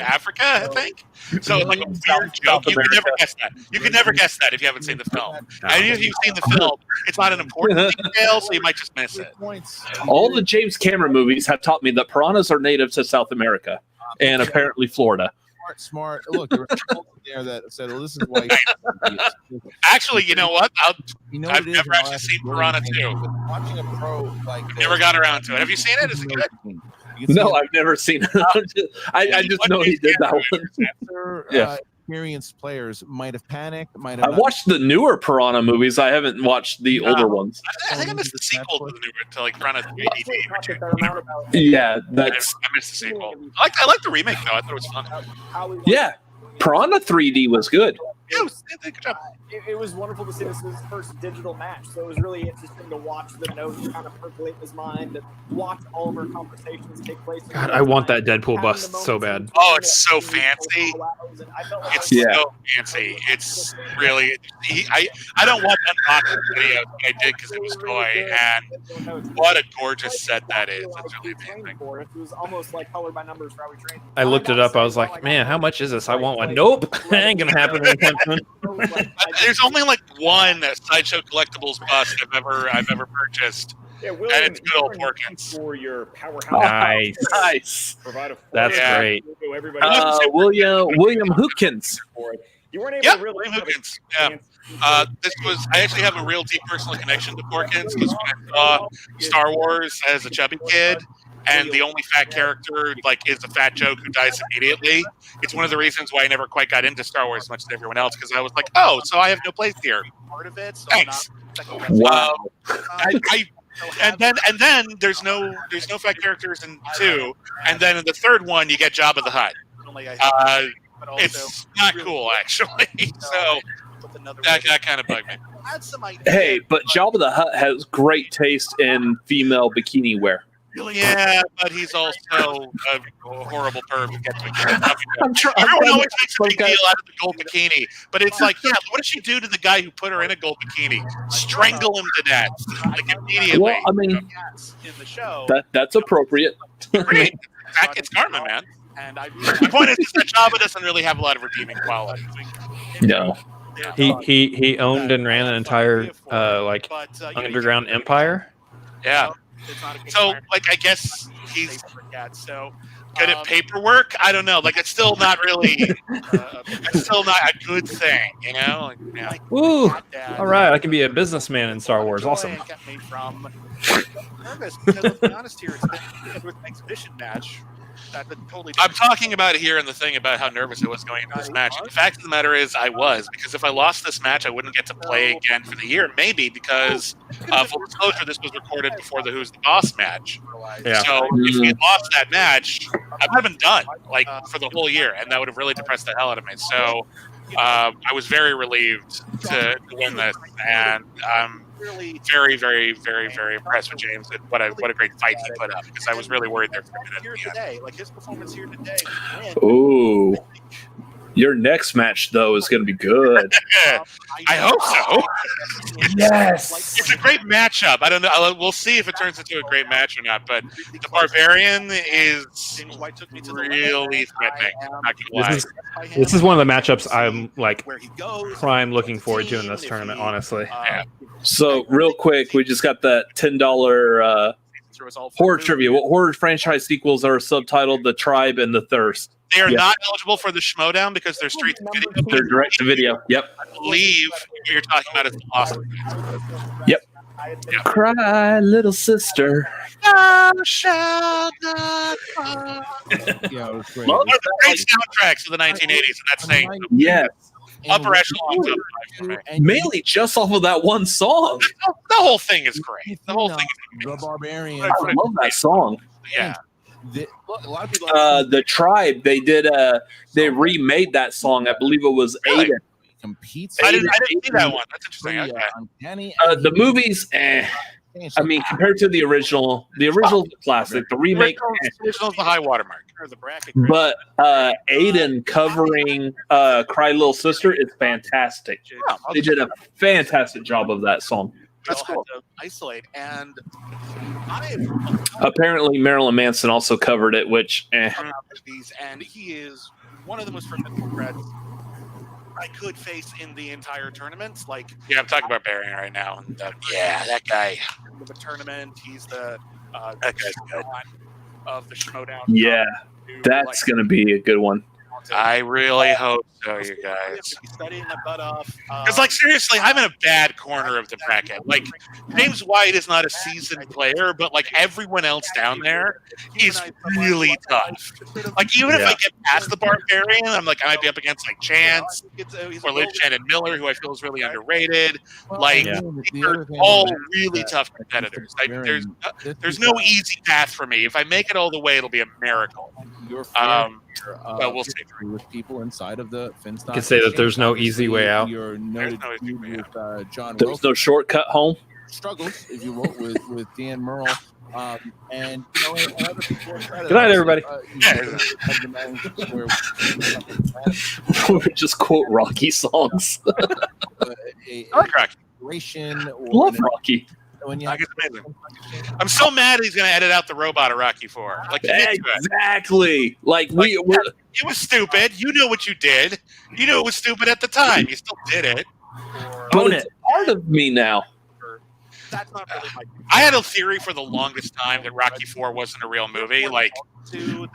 Africa, I think. So it's like a weird joke. You could never guess that. You could never guess that if you haven't seen the film. And if you've seen the film, it's not an important detail, so you might just miss it. All the James Cameron movies have taught me that piranhas are native to South America and apparently Florida. Smart. Look, there was there that said, "Well, this is why." Actually, you know what? I've never actually seen Piranha 2. Watching a pro like never got around to it. Have you seen it? Is it good? No, I've never seen it. I just know he did that one. Answer, Yeah. experienced players might have panicked. Might I have. watched the newer Piranha movies. I haven't watched the older ones. I think I missed the sequel to the new to like Piranha 3D. Yeah, that's I missed the sequel. I like the remake though. I thought it was fun. yeah. Piranha 3D was good. Yeah, good job. It was wonderful to see this was his first digital match, so it was really interesting to watch the notes kind of percolate in his mind and watch all of our conversations take place. God, I want that Deadpool bust so bad. Oh, it's so fancy. It's so fancy. It's really. I don't watch unboxing videos, but I did because it was toy, and what a gorgeous set that is. It's really amazing. It was almost like color by numbers for how we trained. I looked it up. I was like, man, how much is this? I want one. Nope, ain't gonna happen anytime soon. There's only like one Sideshow Collectibles bust I've ever purchased, and it's good old Porkins. For your powerhouse. Nice. Provide a That's great. William Hoopkins. You weren't able Yep, to really William Hoopkins. Yeah. I actually have a real deep personal connection to Porkins because when I saw Star Wars as a chubby kid, and the only fat character is a fat joke who dies immediately. It's one of the reasons why I never quite got into Star Wars as much as everyone else, because I was like, oh, so I have no place here. Part of it. So Thanks. Wow. And then there's no fat characters in 2, and then in the third one you get Jabba the Hutt. It's not cool actually. So that kind of bugged me. Hey, but Jabba the Hutt has great taste in female bikini wear. Yeah, but he's also a horrible perv who gets everyone always makes a big deal out of the gold bikini, but it's like, yeah, what did she do to the guy who put her in a gold bikini? Strangle him to death, immediately. Well, I mean, in the show, that's appropriate. It's karma, man. And the point is that Jabba doesn't really have a lot of redeeming qualities. No. He owned and ran an entire underground empire. Yeah. So, I guess he's good at paperwork. I don't know. It's still not really. It's still not a good thing, you know. Woo! All right, I can be a businessman in Star Wars. Awesome. Nervous because let's be honest here, it's an exhibition match. I'm talking about it here in the thing about how nervous I was going into this match. The fact of the matter is I was, because if I lost this match, I wouldn't get to play again for the year. Maybe because, full disclosure, this was recorded before the Who's the Boss match. Yeah. So if we had lost that match, I would have been done, for the whole year, and that would have really depressed the hell out of me. So I was very relieved to win this, and I'm very, very, very, very impressed with James and what a great fight he put up, because I was really worried there for a minute. Here today, his performance here today. Ooh. Your next match, though, is going to be good. I hope so. Yes. It's a great matchup. I don't know. We'll see if it turns into a great match or not. But the Barbarian is really threatening. I'm not gonna lie. This is one of the matchups I'm prime looking forward to in this tournament. Honestly. Yeah. So, real quick, we just got that $10 horror trivia. What horror franchise sequels are subtitled The Tribe and The Thirst? They are not eligible for the Schmoedown because they're straight to video. They're direct to video. Yep. I believe what you're talking about is the Lost. Yep. Cry, little sister. Thou shalt not cry. Yeah, it was great. One of the great soundtracks of the 1980s, and that's saying Yes. upper echelon. Mainly just off of that one song. The whole thing is great. The whole thing is The amazing. Barbarian. I love that song. Yeah. A lot of people. The Tribe, they remade that song. I believe it was Really? Aiden. Competes. I didn't see that one. That's interesting. Okay. The movies, I mean, compared to the original classic, the remake. Original's the high watermark. Or the bracket. But Aiden covering "Cry Little Sister" is fantastic. They did a fantastic job of that song. That's cool. To isolate, and Apparently, Marilyn Manson also covered it, which. and he is one of the most formidable threats I could face in the entire tournament. Yeah, I'm talking about Barbarian right now. And, that guy. The tournament, he's the That guy's good. of the Schmoedown. Yeah, that's going to be a good one. I really hope so, you guys. Studying my butt off. Because, like, seriously, I'm in a bad corner of the bracket. Like, James White is not a seasoned player, but, like, everyone else down there is really tough. Like, even if I get past the Barbarian, I'm like, I might be up against, like, Chance or Liv Shannon Miller, who I feel is really underrated. Like, they're all really tough competitors. Like, there's no easy path for me. If I make it all the way, it'll be a miracle. But we'll see. With people inside of the Finstock, You can say that there's no easy way out. Your noted feud with John There's Wilson no shortcut home. struggles, if you will, with Dan Merle. And Good night, everybody. We just quote Rocky songs. I like Rocky. Love Rocky. I'm so mad he's going to edit out the robot of Rocky 4. Like, exactly. Like it was stupid. You know what you did. You knew it was stupid at the time. You still did it. But it's part of me now. That's not really I had a theory for the longest time that Rocky 4 wasn't a real movie. Like,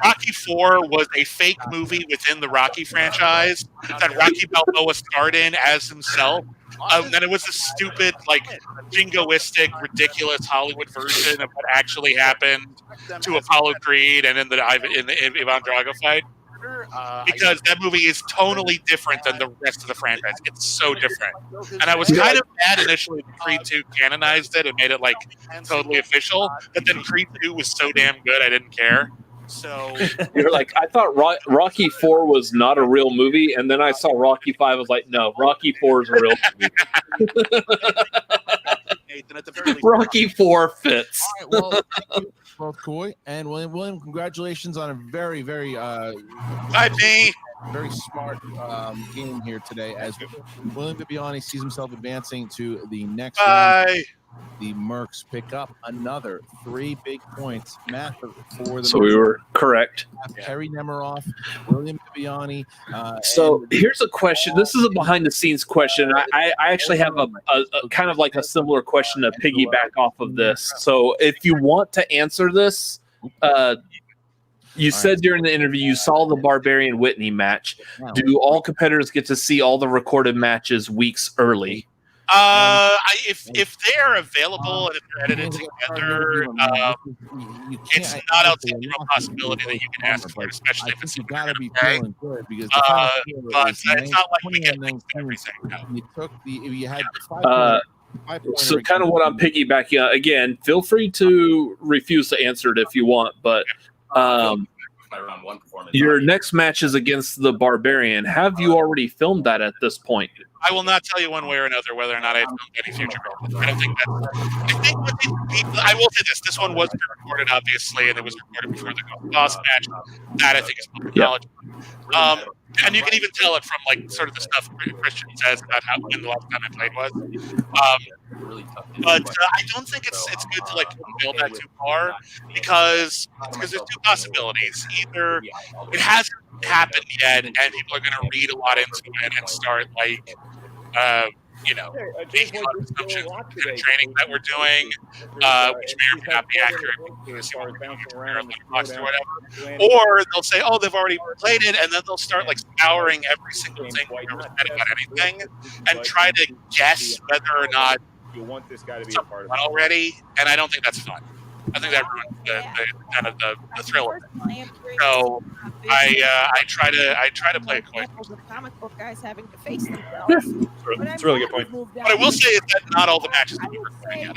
Rocky 4 was a fake movie within the Rocky franchise that Rocky Balboa starred in as himself. And it was a stupid, like, jingoistic, ridiculous Hollywood version of what actually happened to Apollo Creed and in the Ivan Drago fight. Because that movie is tonally different than the rest of the franchise. It's so different. And I was kind of mad initially when Creed 2 canonized it and made it, like, totally official. But then Creed 2 was so damn good, I didn't care. So you're like, I thought Rocky 4 was not a real movie, and then I saw Rocky 5. I was like, no, Rocky 4 is a real movie. Rocky 4 fits. All right, well, thank you both Coy and William. William, congratulations on a very, very very smart game here today. As William Bibbiani sees himself advancing to the next round. The Mercs pick up another 3 big points. Matt for the So we were correct. Perry Nemiroff, William Bibbiani. So here's a question. This is a behind-the-scenes question. I actually have a kind of like a similar question to piggyback off of this. So if you want to answer this, you said during the interview you saw the Barbarian Whitney match. Do all competitors get to see all the recorded matches weeks early? If they're available and if they're edited together, it's not outside the real possibility that you can ask for it, especially if it's you gotta be okay. feeling good because but it's not like we get links to everything. No. You took you had so kind of what I'm piggybacking on. Again, feel free to refuse to answer it if you want, but your next match is against the Barbarian. Have you already filmed that at this point? I will not tell you one way or another whether or not I filmed any future matches. I don't think that's. I will say this: this one was recorded, obviously, and it was recorded before the Ghost Boss match. That I think is public knowledge. And you can even tell it from like sort of the stuff Christian says about when the last time I played was. But I don't think it's good to like build that too far because there's 2 possibilities. Either it hasn't happened yet, and people are going to read a lot into it and start like making a lot of assumptions in the training that we're doing, which may or may not be accurate because we're doing Letterboxd or whatever. Or they'll say, oh, they've already played it, and then they'll start like scouring every single thing we've ever said about anything and try to guess whether or not you want this guy to be a part of it already. And I don't think that's fun. I think that ruins the kind of the thrill of it. So I try to play it quick. Comic book guys having to face themselves. It's a really good point. What I will say is that not all the matches can be recorded yet.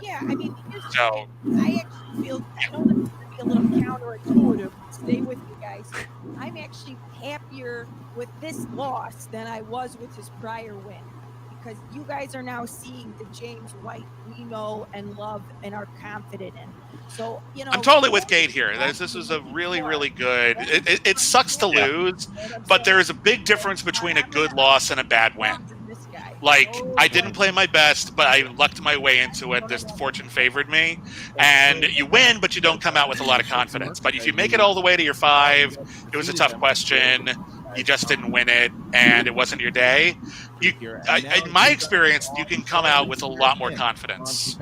Yeah, I mean, so I actually feel I know this is going to be a little counterintuitive. Stay with me, guys. I'm actually happier with this loss than I was with his prior win. Because you guys are now seeing the James White we know and love and are confident in. So, I'm totally with Kate here. This is a really, really good. It sucks to lose, but there is a big difference between a good loss and a bad win. Like, I didn't play my best, but I lucked my way into it. This fortune favored me. And you win, but you don't come out with a lot of confidence. But if you make it all the way to your 5, it was a tough question. You just didn't win it, and it wasn't your day. in my experience, you can come out with a lot more confidence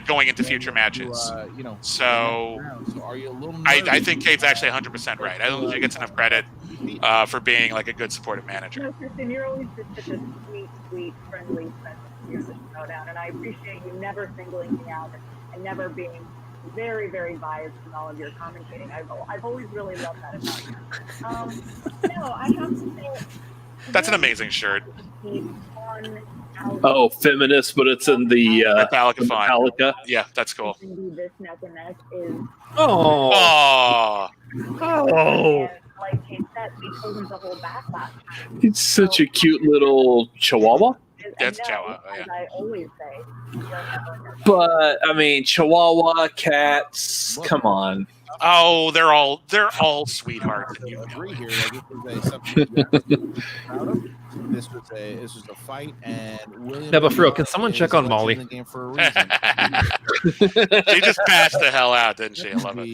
going into future matches. So I think Kate's actually 100% right. I don't think she gets enough credit for being like a good supportive manager. No, Kristen, you're always just such a sweet, friendly presence here at the Schmoedown, and I appreciate you never singling me out and never being very, very biased in all of your commentating. I've always really loved that about you. No, I have to say, that's an amazing shirt. Oh, feminist, but it's in the Metallica. Yeah, that's cool. This neck and neck is oh. like Kate said, we told him to hold back last time. It's such a cute little chihuahua. That's Chihuahua, yeah. As I always say, But I mean, Chihuahua cats. Come on. Oh, they're all sweethearts. And you agree here. This was a fight, and William. Yeah, but for real, can someone check on Molly? She just passed the hell out, didn't she? I love it.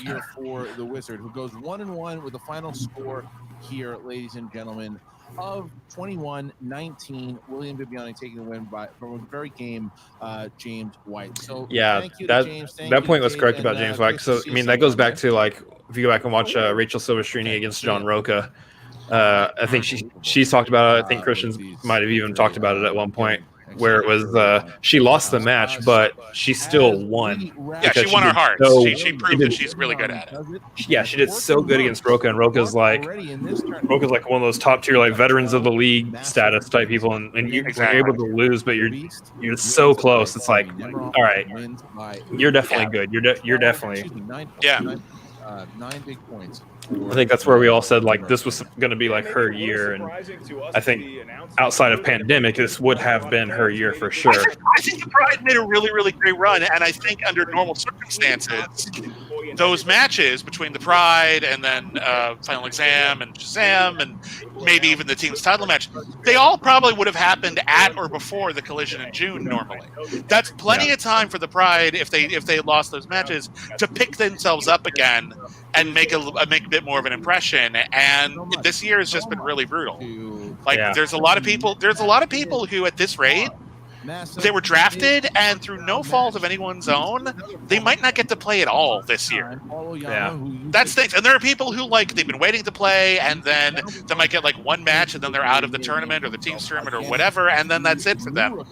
Here for the Wizard, who goes 1-1 with the final score here, ladies and gentlemen, of 21-19. William Bibbiani taking the win from a very game James White. So yeah, thank you that to James. that point was correct about James White. So I mean, that goes back to like if you go back and watch Rachel Silvestrini against John Roca. I think she's talked about it. I think Christians might have even talked about it at one point, where it was she lost the match, but she still won. Yeah, she won her heart. She proved that she's really good at it. Yeah, she did so good against Roca, and Roca's like one of those top tier like veterans of the league status type people, and you're able to lose, but you're so close. It's like, all right, you're definitely good. You're definitely 9 big points. I think that's where we all said like this was going to be like her year, and I think outside of pandemic, this would have been her year for sure. I think the Pride made a really, really great run, and I think under normal circumstances, those matches between the Pride and then Final Exam and Shazam and maybe even the team's title match, they all probably would have happened at or before the Collision in June normally. That's plenty of time for the Pride if they had lost those matches to pick themselves up again and make a bit more of an impression. And this year has just been really brutal. Like there's a lot of people who at this rate, they were drafted, and through no fault of anyone's own, they might not get to play at all this year. Yeah, that's things. And there are people who like they've been waiting to play, and then they might get like one match, and then they're out of the tournament or the team's tournament or whatever, and then that's it for them.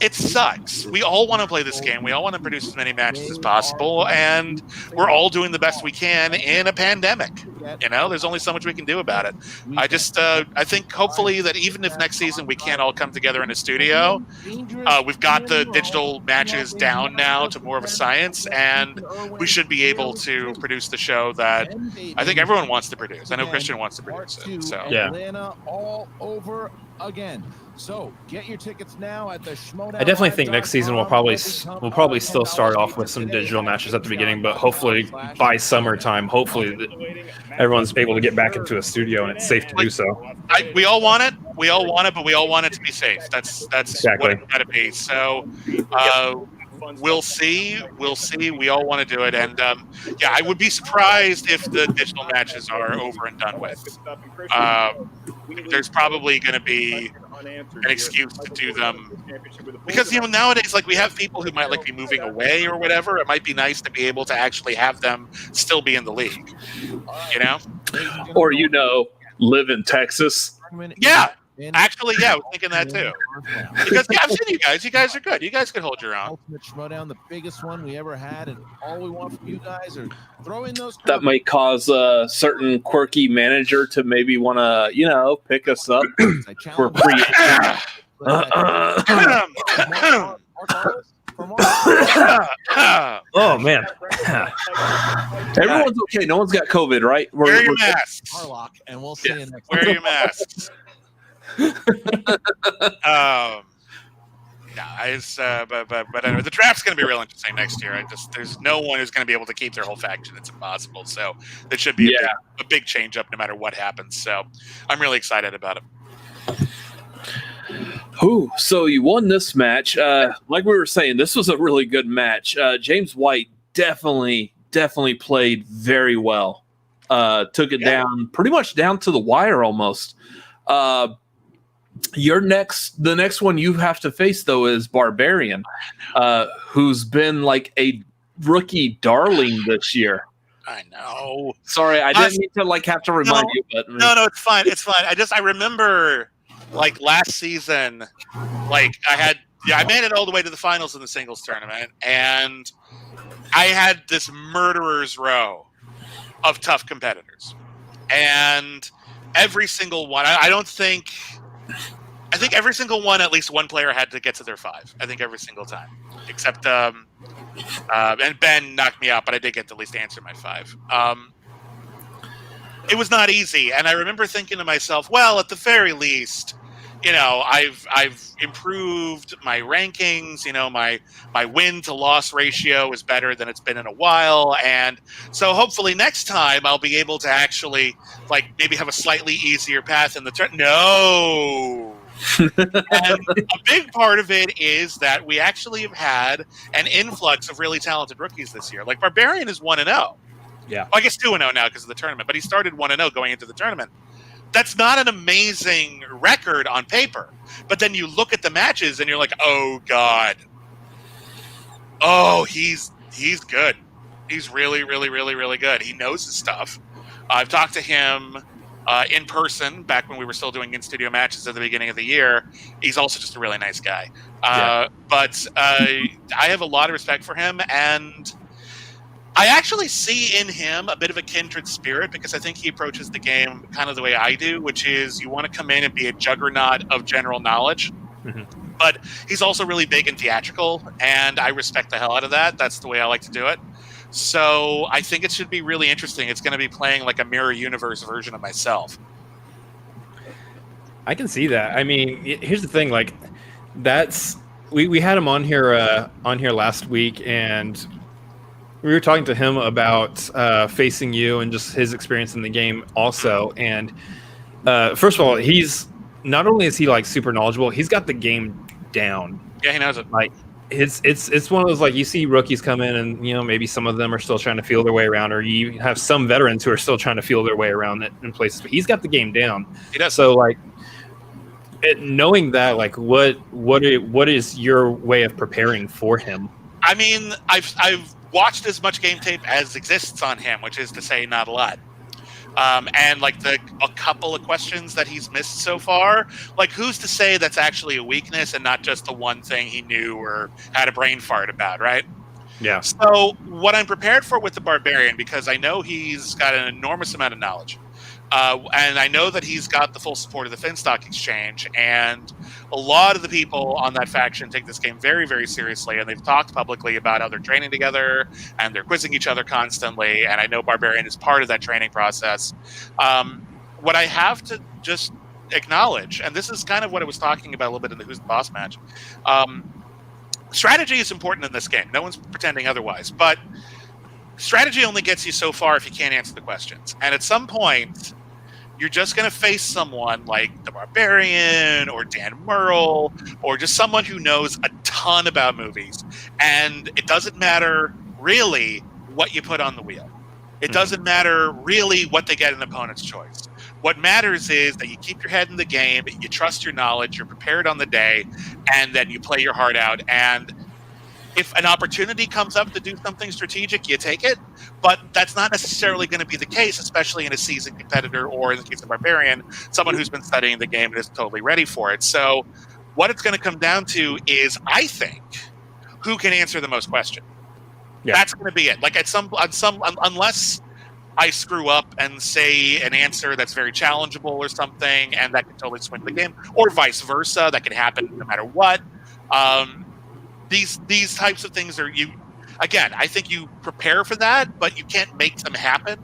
It sucks. We all want to play this game. We all want to produce as many matches as possible, and we're all doing the best we can in a pandemic. You know, there's only so much we can do about it. I think hopefully that even if next season we can't all come together in a studio, we've got the digital matches down now to more of a science, and we should be able to produce the show that I think everyone wants to produce. I know Christian wants to produce it. So yeah. Atlanta all over again. So get your tickets now at the Schmoedown. I definitely think next season we'll probably still start off with some digital matches at the beginning, but hopefully by summertime, hopefully everyone's able to get back into a studio and it's safe to do so. We all want it, but we all want it to be safe. That's exactly what it's got to be. So we'll see. We all want to do it, and I would be surprised if the digital matches are over and done with. There's probably going to be an excuse to do them because nowadays, like, we have people who might like be moving away or whatever. It might be nice to be able to actually have them still be in the league, or live in Texas. Yeah. Actually, I was thinking that too. Because I've seen you guys. You guys are good. You guys can hold your own. Ultimate Schmoedown, the biggest one we ever had, and all we want from you guys are throw in those. That might cause a certain quirky manager to maybe want to, pick us up for free. Oh man! Everyone's okay. No one's got COVID, right? Wear your masks. Harlock, and we'll see you next. Wear your masks. But anyway, the draft's going to be real interesting next year. There's no one who's going to be able to keep their whole faction. It's impossible. So it should be a big change up no matter what happens. So I'm really excited about it. So you won this match. Like we were saying, this was a really good match. James White definitely played very well. Took it down pretty much down to the wire almost. The next one you have to face though is Barbarian, who's been like a rookie darling this year. I know. Sorry, I didn't mean to like have to remind you, but no, it's fine. It's fine. I remember like last season, like I made it all the way to the finals in the singles tournament, and I had this murderer's row of tough competitors, and every single one. I think every single one, at least one player had to get to their 5. I think every single time, except and Ben knocked me out, but I did get to at least answer my 5. It was not easy, and I remember thinking to myself, well, at the very least, I've improved my rankings. My win to loss ratio is better than it's been in a while, and so hopefully next time I'll be able to actually like maybe have a slightly easier path in the turn. No. And a big part of it is that we actually have had an influx of really talented rookies this year. Like Barbarian is 1-0. Yeah. Well, I guess 2-0 now because of the tournament, but he started 1-0 going into the tournament. That's not an amazing record on paper. But then you look at the matches and you're like, oh God. Oh, he's good. He's really, really, really, really good. He knows his stuff. I've talked to him in person back when we were still doing in-studio matches at the beginning of the year. He's also just a really nice guy. But I have a lot of respect for him, and I actually see in him a bit of a kindred spirit because I think he approaches the game kind of the way I do, which is you want to come in and be a juggernaut of general knowledge. Mm-hmm. But he's also really big and theatrical, and I respect the hell out of that. That's the way I like to do it. So I think it should be really interesting. It's going to be playing like a mirror universe version of myself. I can see that. I mean, here's the thing. Like, we had him on here last week, and we were talking to him about facing you and just his experience in the game also. And first of all, he's not only is he like super knowledgeable, he's got the game down. Yeah, he knows it. Like, it's one of those, like, you see rookies come in and maybe some of them are still trying to feel their way around, or you have some veterans who are still trying to feel their way around it in places, but he's got the game down. He does. So like knowing that, like what is your way of preparing for him? I mean, I've watched as much game tape as exists on him, which is to say not a lot. And like a couple of questions that he's missed so far, like who's to say that's actually a weakness and not just the one thing he knew or had a brain fart about, right? Yeah. So what I'm prepared for with the Barbarian, because I know he's got an enormous amount of knowledge, and I know that he's got the full support of the Finstock Exchange, and a lot of the people on that faction take this game very, very seriously, and they've talked publicly about how they're training together, and they're quizzing each other constantly, and I know Barbarian is part of that training process. What I have to just acknowledge, and this is kind of what I was talking about a little bit in the Who's the Boss match, strategy is important in this game. No one's pretending otherwise, but strategy only gets you so far if you can't answer the questions. And at some point, you're just going to face someone like the Barbarian or Dan Murrell or just someone who knows a ton about movies. And it doesn't matter really what you put on the wheel. It doesn't matter really what they get an opponent's choice. What matters is that you keep your head in the game, you trust your knowledge, you're prepared on the day, and then you play your heart out. And if an opportunity comes up to do something strategic, you take it. But that's not necessarily going to be the case, especially in a seasoned competitor or, in the case of Barbarian, someone who's been studying the game and is totally ready for it. So what it's going to come down to is, I think, who can answer the most questions. Yeah. That's going to be it. Like unless I screw up and say an answer that's very challengeable or something, and that can totally swing the game, or vice versa, that can happen no matter what. These types of things are I think you prepare for that, but you can't make them happen.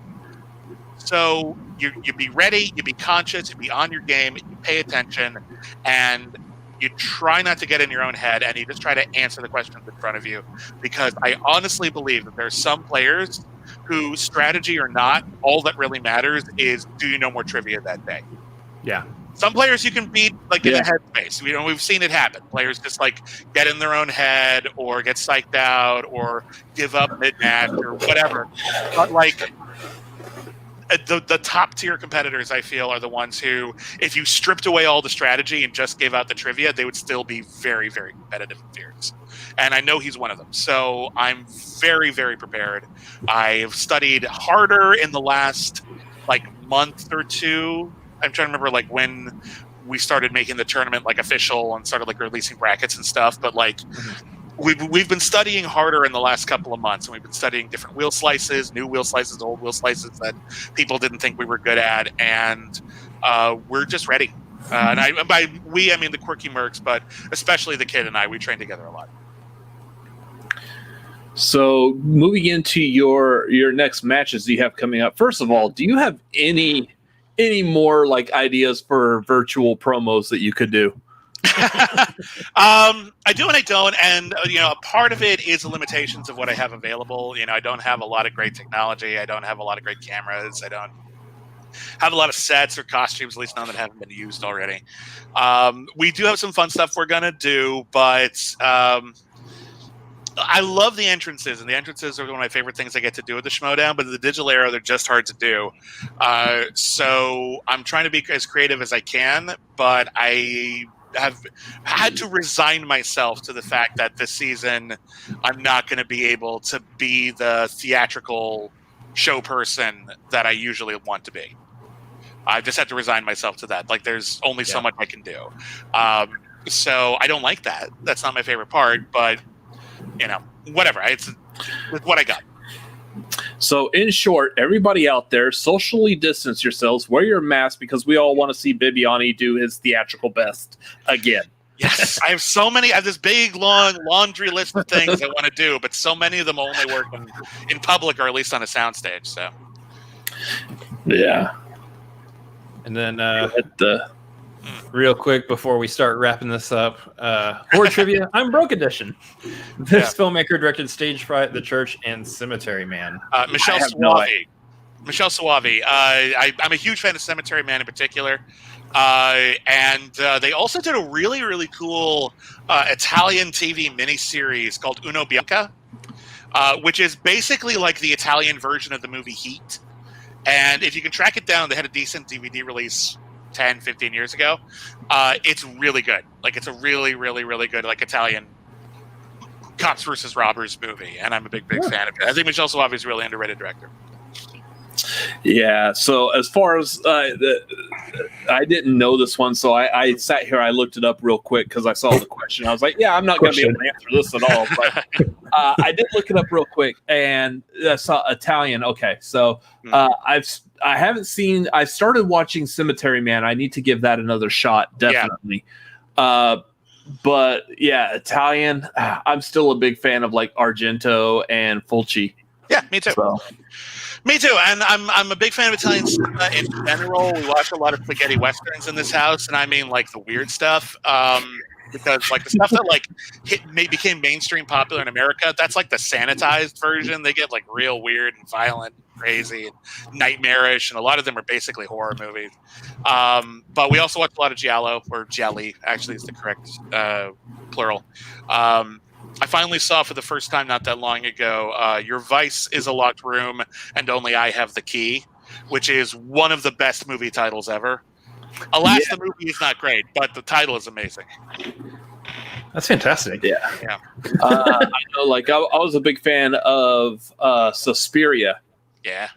So you be ready, you be conscious, you be on your game, you pay attention, and you try not to get in your own head, and you just try to answer the questions in front of you. Because I honestly believe that there's some players who, strategy or not, all that really matters is, do you know more trivia that day? Yeah. Some players you can beat like in the headspace. We've seen it happen. Players just like get in their own head or get psyched out or give up mid-match or whatever. But like the top tier competitors, I feel, are the ones who, if you stripped away all the strategy and just gave out the trivia, they would still be very, very competitive and fierce. And I know he's one of them. So I'm very, very prepared. I've studied harder in the last month or two. I'm trying to remember when we started making the tournament official and started releasing brackets and stuff. But we've been studying harder in the last couple of months, and we've been studying different wheel slices, new wheel slices, old wheel slices that people didn't think we were good at, and we're just ready. And by we, I mean the quirky mercs, but especially the kid and I. We train together a lot. So moving into your next matches you have coming up. First of all, do you have any more ideas for virtual promos that you could do? I do and I don't, and a part of it is the limitations of what I have available. I don't have a lot of great technology. I don't have a lot of great cameras. I don't have a lot of sets or costumes, at least none that haven't been used already. We do have some fun stuff we're gonna do, but I love the entrances, and the entrances are one of my favorite things I get to do with the Schmoedown, but in the digital era, they're just hard to do. So I'm trying to be as creative as I can, but I have had to resign myself to the fact that this season I'm not going to be able to be the theatrical show person that I usually want to be. I just had to resign myself to that. There's only so much I can do. So I don't like that. That's not my favorite part, but whatever. It's what I got. So in short, everybody out there, socially distance yourselves, wear your mask, because we all want to see Bibbiani do his theatrical best again. Yes, I have this big, long laundry list of things I want to do, but so many of them only work in public or at least on a soundstage. So, yeah. And then real quick before we start wrapping this up, board trivia. I'm Broke Edition. This filmmaker directed Stage Fright, The Church, and Cemetery Man. Michelle Soavi. Michelle Soavi. I'm a huge fan of Cemetery Man in particular. And they also did a really, really cool Italian TV miniseries called Uno Bianca, which is basically the Italian version of the movie Heat. And if you can track it down, they had a decent DVD release 10, 15 years ago. It's really good. It's a really, really, really good Italian cops versus robbers movie, and I'm a big fan of it. I think Michelle Soavi is a really underrated director. Yeah, so as far as I didn't know this one, so I sat here, I looked it up real quick because I saw the question. I was like, I'm not going to be able to answer this at all, but I did look it up real quick, and I saw Italian. Okay, so I haven't seen. I started watching Cemetery Man. I need to give that another shot, definitely. But yeah, Italian. I'm still a big fan of Argento and Fulci. Yeah, me too. So. Me too, and I'm a big fan of Italian cinema in general. We watch a lot of spaghetti westerns in this house, and I mean the weird stuff. Because the stuff that became mainstream popular in America, that's the sanitized version. They get real weird and violent, and crazy, and nightmarish, and a lot of them are basically horror movies. But we also watch a lot of giallo, or jelly, actually is the correct plural. I finally saw for the first time not that long ago, Your Vice is a Locked Room and Only I Have the Key, which is one of the best movie titles ever. Alas, the movie is not great, but the title is amazing. That's fantastic. Yeah. I know, I was a big fan of Suspiria. Yeah.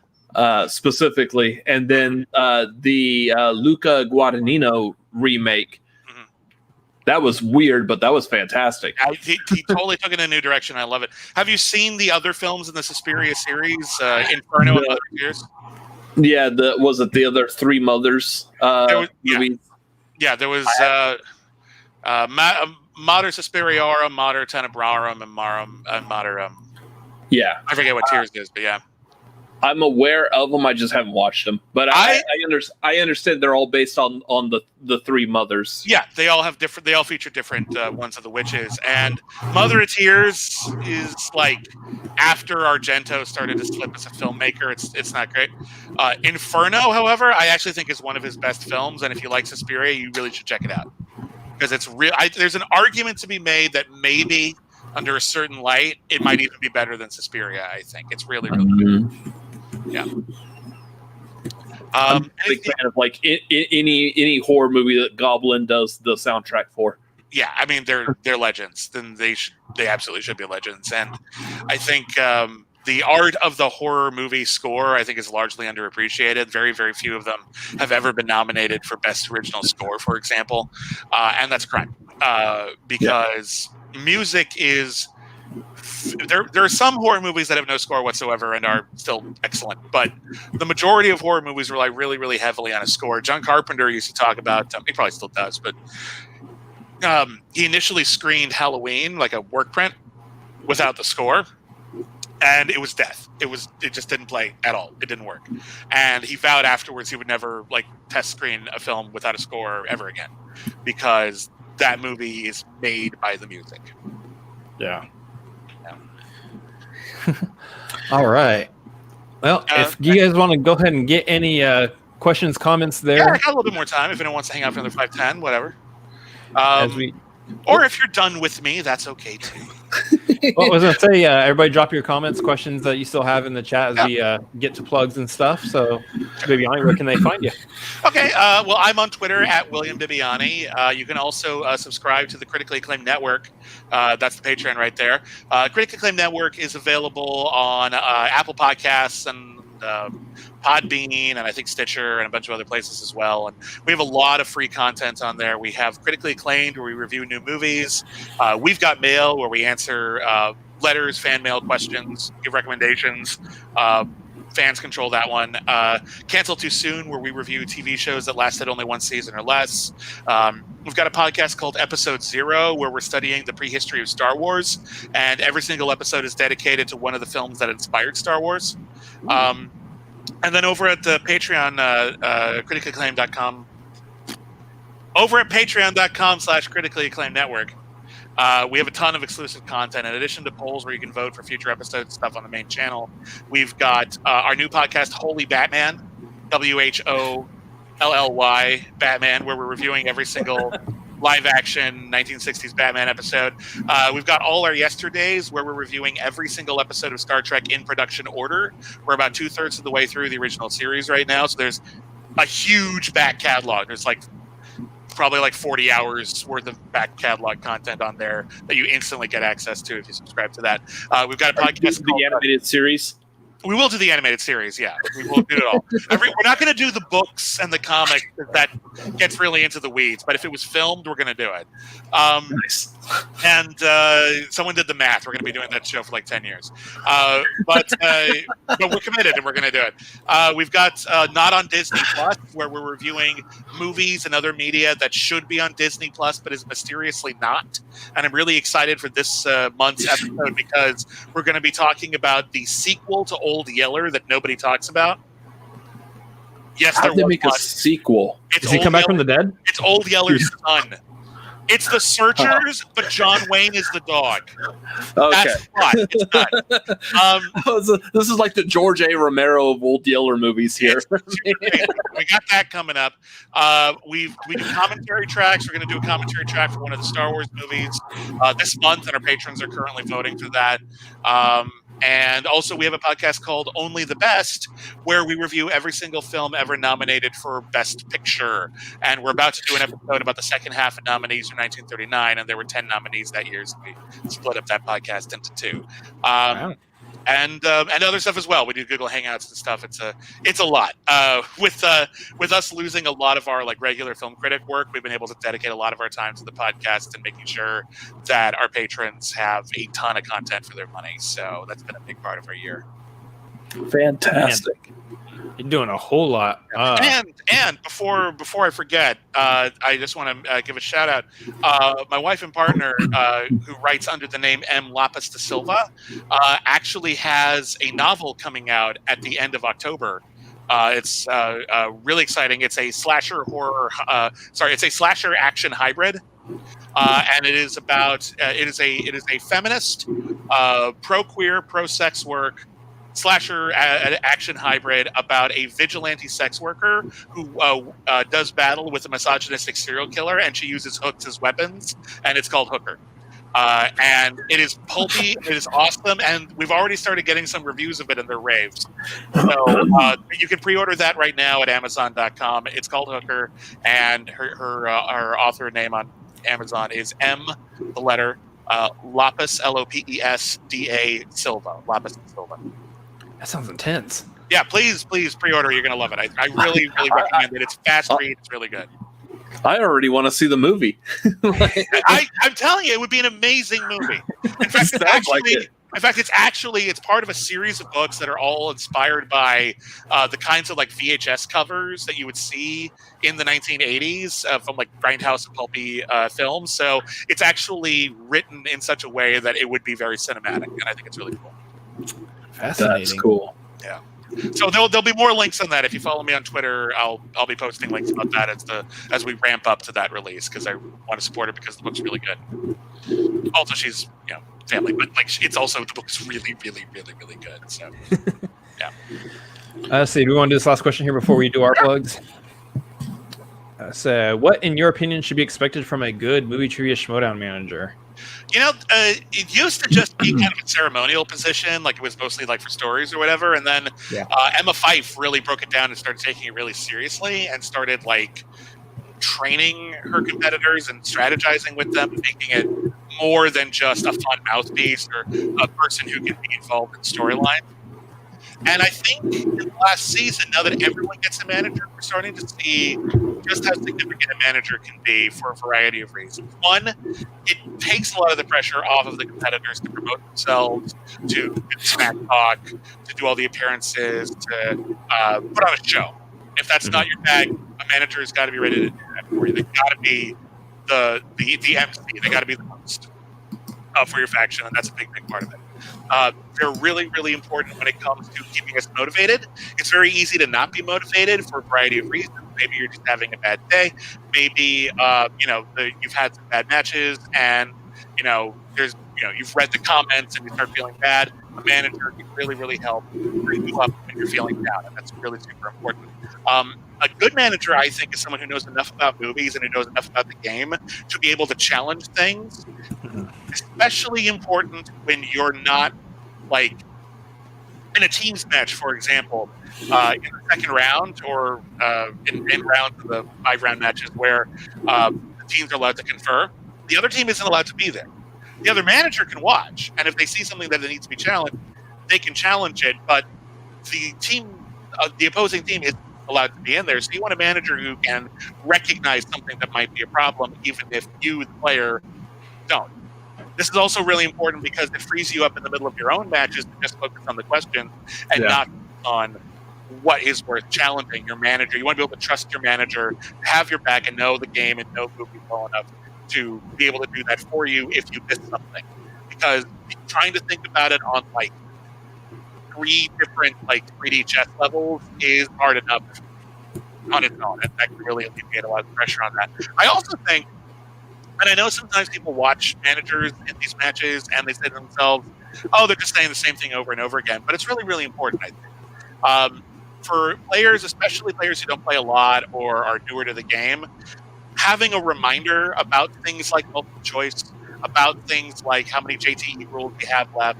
Specifically, and then the Luca Guadagnino remake. That was weird, but that was fantastic. He totally took it in a new direction. I love it. Have you seen the other films in the Suspiria series, Inferno and Other Tears? Yeah, was it the other Three Mothers movies? Yeah, there was Mater Suspiriorum, Mater Tenebrarum, and Mater. Yeah, I forget what Tears is, but yeah. I'm aware of them. I just haven't watched them, but I understand they're all based on the Three Mothers. Yeah, they all have different. They all feature different ones of the witches. And Mother of Tears is after Argento started to slip as a filmmaker. It's not great. Inferno, however, I actually think is one of his best films. And if you like Suspiria, you really should check it out because it's real. There's an argument to be made that maybe under a certain light, it might even be better than Suspiria. I think it's really, really good. Yeah. I'm a big fan of like any horror movie that Goblin does the soundtrack for. Yeah, I mean they're legends. Then they absolutely should be legends. And I think the art of the horror movie score, I think, is largely underappreciated. Very, very few of them have ever been nominated for Best Original Score, for example, and that's a crime because music is. There are some horror movies that have no score whatsoever and are still excellent, but the majority of horror movies rely really, really heavily on a score. John Carpenter used to talk about, he probably still does, but he initially screened Halloween like a work print without the score, and it was death. It just didn't play at all. It didn't work, and he vowed afterwards he would never like test screen a film without a score ever again, because that movie is made by the music. Yeah. All right. Well, if you guys want to go ahead and get any questions, comments there. Yeah, I got a little bit more time if anyone wants to hang out for another 5-10, whatever. Or if you're done with me, that's okay too. Well, I was going to say, everybody drop your comments, questions that you still have in the chat as we get to plugs and stuff. So, Bibbiani, where can they find you? Okay, well, I'm on Twitter at William Bibbiani. You can also subscribe to the Critically Acclaimed Network. That's the Patreon right there. Critically Acclaimed Network is available on Apple Podcasts and Podbean, and I think Stitcher and a bunch of other places as well. And we have a lot of free content on there. We have Critically Acclaimed, where we review new movies. We've Got Mail, where we answer letters, fan mail questions, give recommendations. Fans control that one. Cancel Too Soon, where we review TV shows that lasted only one season or less. We've got a podcast called Episode Zero, where we're studying the prehistory of Star Wars, and every single episode is dedicated to one of the films that inspired Star Wars. And then over at the Patreon, criticallyacclaimed.com, over at patreon.com/critically acclaimed network, we have a ton of exclusive content. In addition to polls where you can vote for future episodes and stuff on the main channel, we've got our new podcast, Holy Batman, WHOLLY Batman, where we're reviewing every single live-action 1960s Batman episode. We've got All Our Yesterdays, where we're reviewing every single episode of Star Trek in production order. We're about 2/3 of the way through the original series right now, so there's a huge back catalog. There's probably 40 hours worth of back catalog content on there that you instantly get access to if you subscribe to that. We've got a podcast called the animated series. We will do the animated series, yeah. We will do it all. We're not going to do the books and the comic that gets really into the weeds, but if it was filmed, we're going to do it. Nice. And someone did the math. We're going to be doing that show for 10 years. But we're committed, and we're going to do it. We've got Not on Disney Plus, where we're reviewing movies and other media that should be on Disney Plus, but is mysteriously not. And I'm really excited for this month's episode because we're going to be talking about the sequel to Old Yeller that nobody talks about. Yes, How'd they make a sequel? Does he come back from the dead? It's Old Yeller's son. It's the Searchers, but John Wayne is the dog. Okay. That's the plot. It's not. This is like the George A. Romero of Old Yeller movies here. We got that coming up. We do commentary tracks. We're going to do a commentary track for one of the Star Wars movies this month, and our patrons are currently voting for that. And also, we have a podcast called Only the Best, where we review every single film ever nominated for Best Picture. And we're about to do an episode about the second half of nominees for 1939, and there were 10 nominees that year, so we split up that podcast into 2. Wow. And other stuff as well. We do Google Hangouts and stuff. It's a lot. With us losing a lot of our regular film critic work, we've been able to dedicate a lot of our time to the podcast and making sure that our patrons have a ton of content for their money. So that's been a big part of our year. Fantastic. Man, you're doing a whole lot. And before I forget, I just want to give a shout out. My wife and partner, who writes under the name M. Lapis de Silva, actually has a novel coming out at the end of October. It's really exciting. It's a slasher horror. It's a slasher action hybrid. And it is about it is a feminist, pro-queer, pro-sex work slasher action hybrid about a vigilante sex worker who does battle with a misogynistic serial killer, and she uses hooks as weapons, and it's called Hooker. and it is pulpy. It is awesome, and we've already started getting some reviews of it in their raves. So you can pre-order that right now at Amazon.com. It's called Hooker, and her author name on Amazon is M, the letter Lopes, Lopesda Silva. Lopes Silva. That sounds intense. Yeah, please pre-order. You're gonna love it. I really recommend it. It's fast read. It's really good. I already want to see the movie. I'm telling you, it would be an amazing movie. In fact, it's part of a series of books that are all inspired by the kinds of like VHS covers that you would see in the 1980s from like grindhouse and pulpy films. So it's actually written in such a way that it would be very cinematic, and I think it's really cool. Fascinating. That's cool. Yeah. So there'll be more links on that. If you follow me on Twitter, I'll be posting links about that as we ramp up to that release, because I want to support it because the book's really good. Also, she's family, but like it's also the book's really good. So yeah. So do we want to do this last question here before we do our plugs? So, what in your opinion should be expected from a good movie trivia Schmoedown manager? It used to just be kind of a ceremonial position, like it was mostly like for stories or whatever. And then Emma Fife really broke it down and started taking it really seriously and started like training her competitors and strategizing with them, making it more than just a fun mouthpiece or a person who can be involved in storyline. And I think in the last season, now that everyone gets a manager, we're starting to see just how significant a manager can be for a variety of reasons. One, it takes a lot of the pressure off of the competitors to promote themselves, to do smack talk, to do all the appearances, to put on a show. If that's not your bag, a manager has got to be ready to do that for you. They've got to be the MC. They got to be the host for your faction, and that's a big part of it. They're really important when it comes to keeping us motivated. It's very easy to not be motivated for a variety of reasons. Maybe you're just having a bad day. Maybe you've had some bad matches, and you've read the comments and you start feeling bad. A manager can really help bring you up when you're feeling down, and that's really super important. A good manager, I think, is someone who knows enough about movies and who knows enough about the game to be able to challenge things. Especially important when you're not like in a teams match, for example, in the second round or in rounds of the 5-round matches where the teams are allowed to confer. The other team isn't allowed to be there. The other manager can watch, and if they see something that needs to be challenged, they can challenge it. But the opposing team is allowed to be in there. So you want a manager who can recognize something that might be a problem, even if you, the player, don't. This is also really important because it frees you up in the middle of your own matches to just focus on the question and not on what is worth challenging your manager. You want to be able to trust your manager, have your back, and know the game and know movie well enough to be able to do that for you if you miss something. Because trying to think about it on like 3 different like 3D chess levels is hard enough on its own, and that can really alleviate a lot of pressure on that. I also think, and I know sometimes people watch managers in these matches and they say to themselves, oh, they're just saying the same thing over and over again. But it's really important, I think. For players, especially players who don't play a lot or are newer to the game, having a reminder about things like multiple choice, about things like how many JTE rules we have left,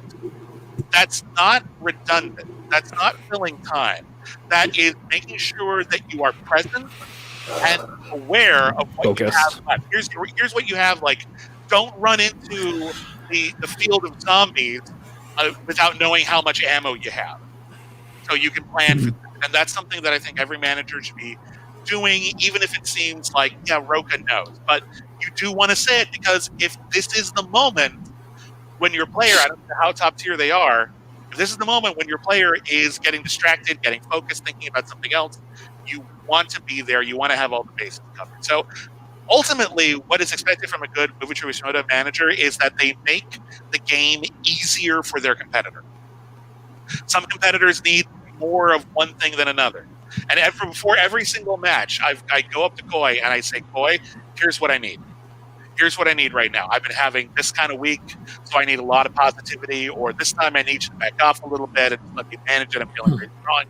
that's not redundant. That's not filling time. That is making sure that you are present and aware of what you have left. Here's what you have. Like, don't run into the field of zombies without knowing how much ammo you have, so you can plan for that. And that's something that I think every manager should be doing, even if it seems like, Roka knows. But you do want to say it, because if this is the moment when your player, I don't know how top tier they are, if this is the moment when your player is getting distracted, getting focused, thinking about something else, you want to be there. You want to have all the bases covered. So ultimately, what is expected from a good movie trivia Schmoedown manager is that they make the game easier for their competitor. Some competitors need more of one thing than another. And before every single match, I go up to Koi and I say, Koi, here's what I need. Here's what I need right now. I've been having this kind of week, so I need a lot of positivity, or this time I need you to back off a little bit and let me manage it. I'm feeling very strong.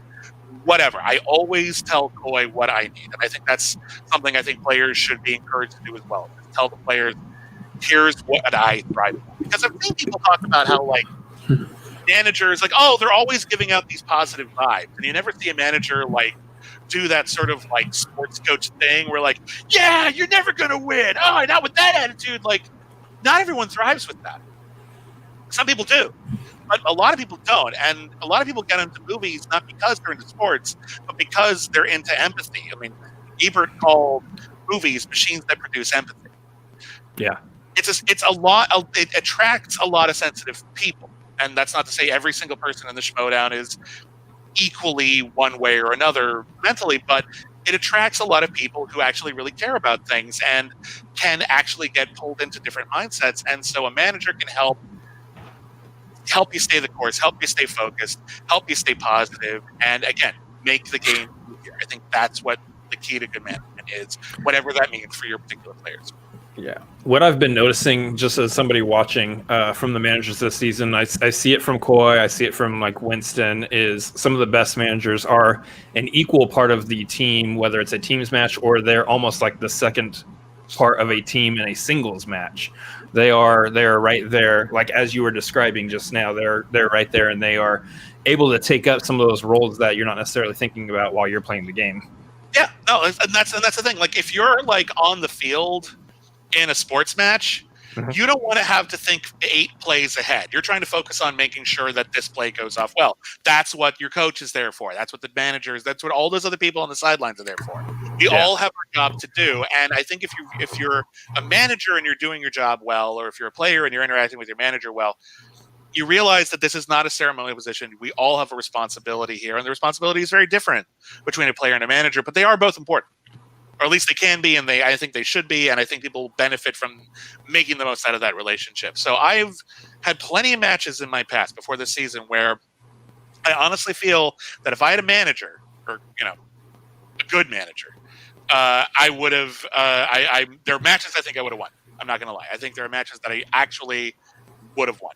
Whatever. I always tell Koi what I need. And I think that's something I think players should be encouraged to do as well. Just tell the players, here's what I thrive on. Because I've seen people talk about how like managers like, oh, they're always giving out these positive vibes, and you never see a manager like do that sort of like sports coach thing where like, yeah, you're never gonna win. Oh, not with that attitude. Like, not everyone thrives with that. Some people do, but a lot of people don't. And a lot of people get into movies not because they're into sports, but because they're into empathy. I mean, Ebert called movies machines that produce empathy. Yeah. It's a lot. It attracts a lot of sensitive people. And that's not to say every single person in the Schmoedown is equally one way or another mentally, but it attracts a lot of people who actually really care about things and can actually get pulled into different mindsets. And so a manager can help you stay the course, help you stay focused, help you stay positive, and again, make the game easier. I think that's what the key to good management is, whatever that means for your particular players. Yeah. What I've been noticing, just as somebody watching from the managers this season, I see it from Coy, I see it from like Winston, is some of the best managers are an equal part of the team, whether it's a teams match or they're almost like the second part of a team in a singles match. They're right there, like as you were describing just now. They're right there, and they are able to take up some of those roles that you're not necessarily thinking about while you're playing the game. Yeah, no, and that's the thing. Like if you're like on the field in a sports match, you don't want to have to think 8 plays ahead. You're trying to focus on making sure that this play goes off well. That's what your coach is there for. That's what the managers, that's what all those other people on the sidelines are there for. We all have our job to do. And I think if you're a manager and you're doing your job well, or if you're a player and you're interacting with your manager well, you realize that this is not a ceremonial position. We all have a responsibility here, and the responsibility is very different between a player and a manager, but they are both important. Or at least they can be, and I think they should be, and I think people benefit from making the most out of that relationship. So I've had plenty of matches in my past before this season where I honestly feel that if I had a manager, or a good manager, I would have. There are matches I think I would have won. I'm not going to lie. I think there are matches that I actually would have won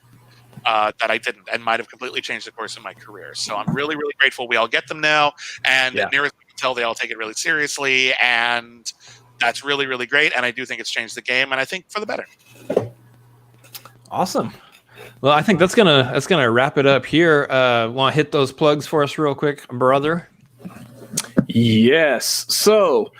that I didn't, and might have completely changed the course of my career. So I'm really, really grateful we all get them now, and nearest we can tell, they all take it really seriously, and that's really, really great. And I do think it's changed the game, and I think for the better. Awesome. Well, I think that's gonna wrap it up here. Want to hit those plugs for us real quick, brother? Yes. So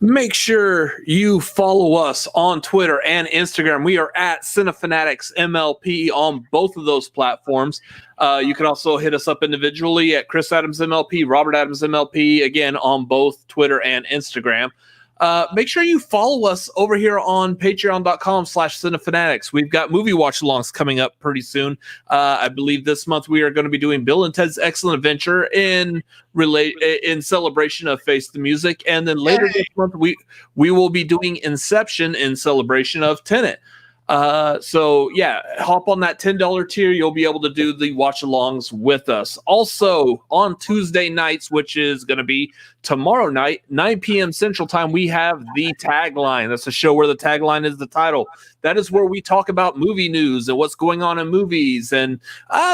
make sure you follow us on Twitter and Instagram. We are at Cinefanatics MLP on both of those platforms. You can also hit us up individually at Chris Adams MLP, Robert Adams MLP, again on both Twitter and Instagram. Make sure you follow us over here on patreon.com/Cinefanatics. We've got movie watch-alongs coming up pretty soon. I believe this month we are going to be doing Bill and Ted's Excellent Adventure in celebration of Face the Music. And then later this month, we will be doing Inception in celebration of Tenet. So yeah, hop on that $10 tier. You'll be able to do the watch-alongs with us. Also, on Tuesday nights, which is going to be tomorrow night, 9 p.m. Central Time, we have The Tagline. That's a show where the tagline is the title. That is where we talk about movie news and what's going on in movies, and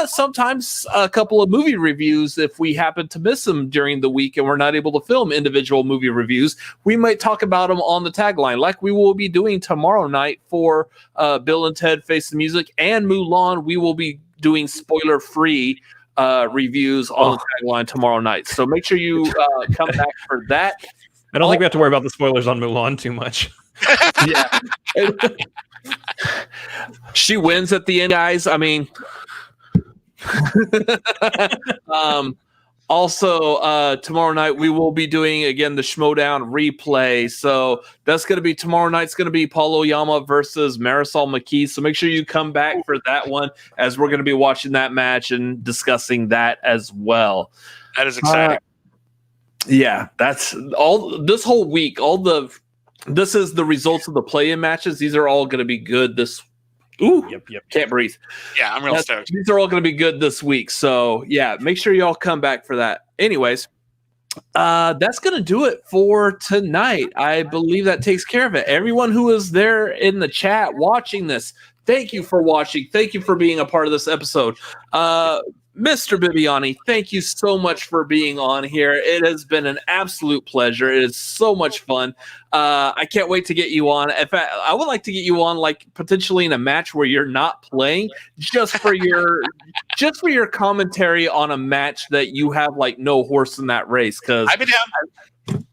sometimes a couple of movie reviews if we happen to miss them during the week and we're not able to film individual movie reviews. We might talk about them on the tagline, like we will be doing tomorrow night for Bill and Ted Face the Music and Mulan. We will be doing spoiler-free reviews on the tagline tomorrow night. So make sure you come back for that. I don't think we have to worry about the spoilers on Mulan too much. Yeah. She wins at the end, guys. I mean, also, tomorrow night we will be doing again the Schmoedown replay. So that's going to be tomorrow night's going to be Paulo Yama versus Marisol McKee. So make sure you come back for that one, as we're going to be watching that match and discussing that as well. That is exciting. Yeah, that's all this whole week. This is the results of the play-in matches. These are all going to be good this. Ooh, yep. Can't breathe. Yeah, I'm real stoked. These are all going to be good this week. So yeah, make sure you all come back for that. Anyways, that's going to do it for tonight. I believe that takes care of it. Everyone who is there in the chat watching this, thank you for watching. Thank you for being a part of this episode. Mr. Bibbiani, thank you so much for being on here. It has been an absolute pleasure. It is so much fun. I can't wait to get you on. In fact, I would like to get you on, like potentially in a match where you're not playing, just for your commentary on a match that you have like no horse in that race. Because I'd be down.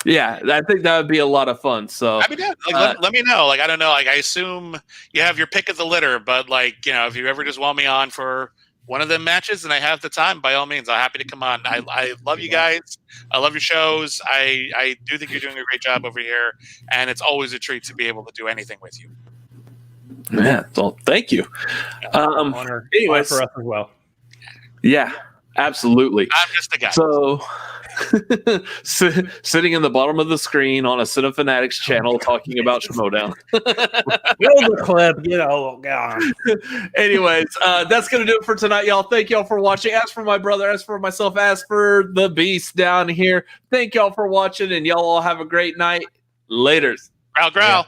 Yeah, I think that would be a lot of fun. So I'd be down. Like, let me know. Like, I don't know. Like, I assume you have your pick of the litter, but like, if you ever just want me on for one of them matches and I have the time, by all means, I'm happy to come on. I love you guys. I love your shows. I do think you're doing a great job over here, and it's always a treat to be able to do anything with you. Yeah, well, thank you. Honor for us as well. Yeah, absolutely. I'm just a guy. So, sitting in the bottom of the screen on a Cinefanatics channel talking about Schmoedown. Build the clip, God. Anyways, that's going to do it for tonight, y'all. Thank y'all for watching. As for my brother, as for myself, as for the beast down here, thank y'all for watching, and y'all all have a great night. Laters. Growl, growl.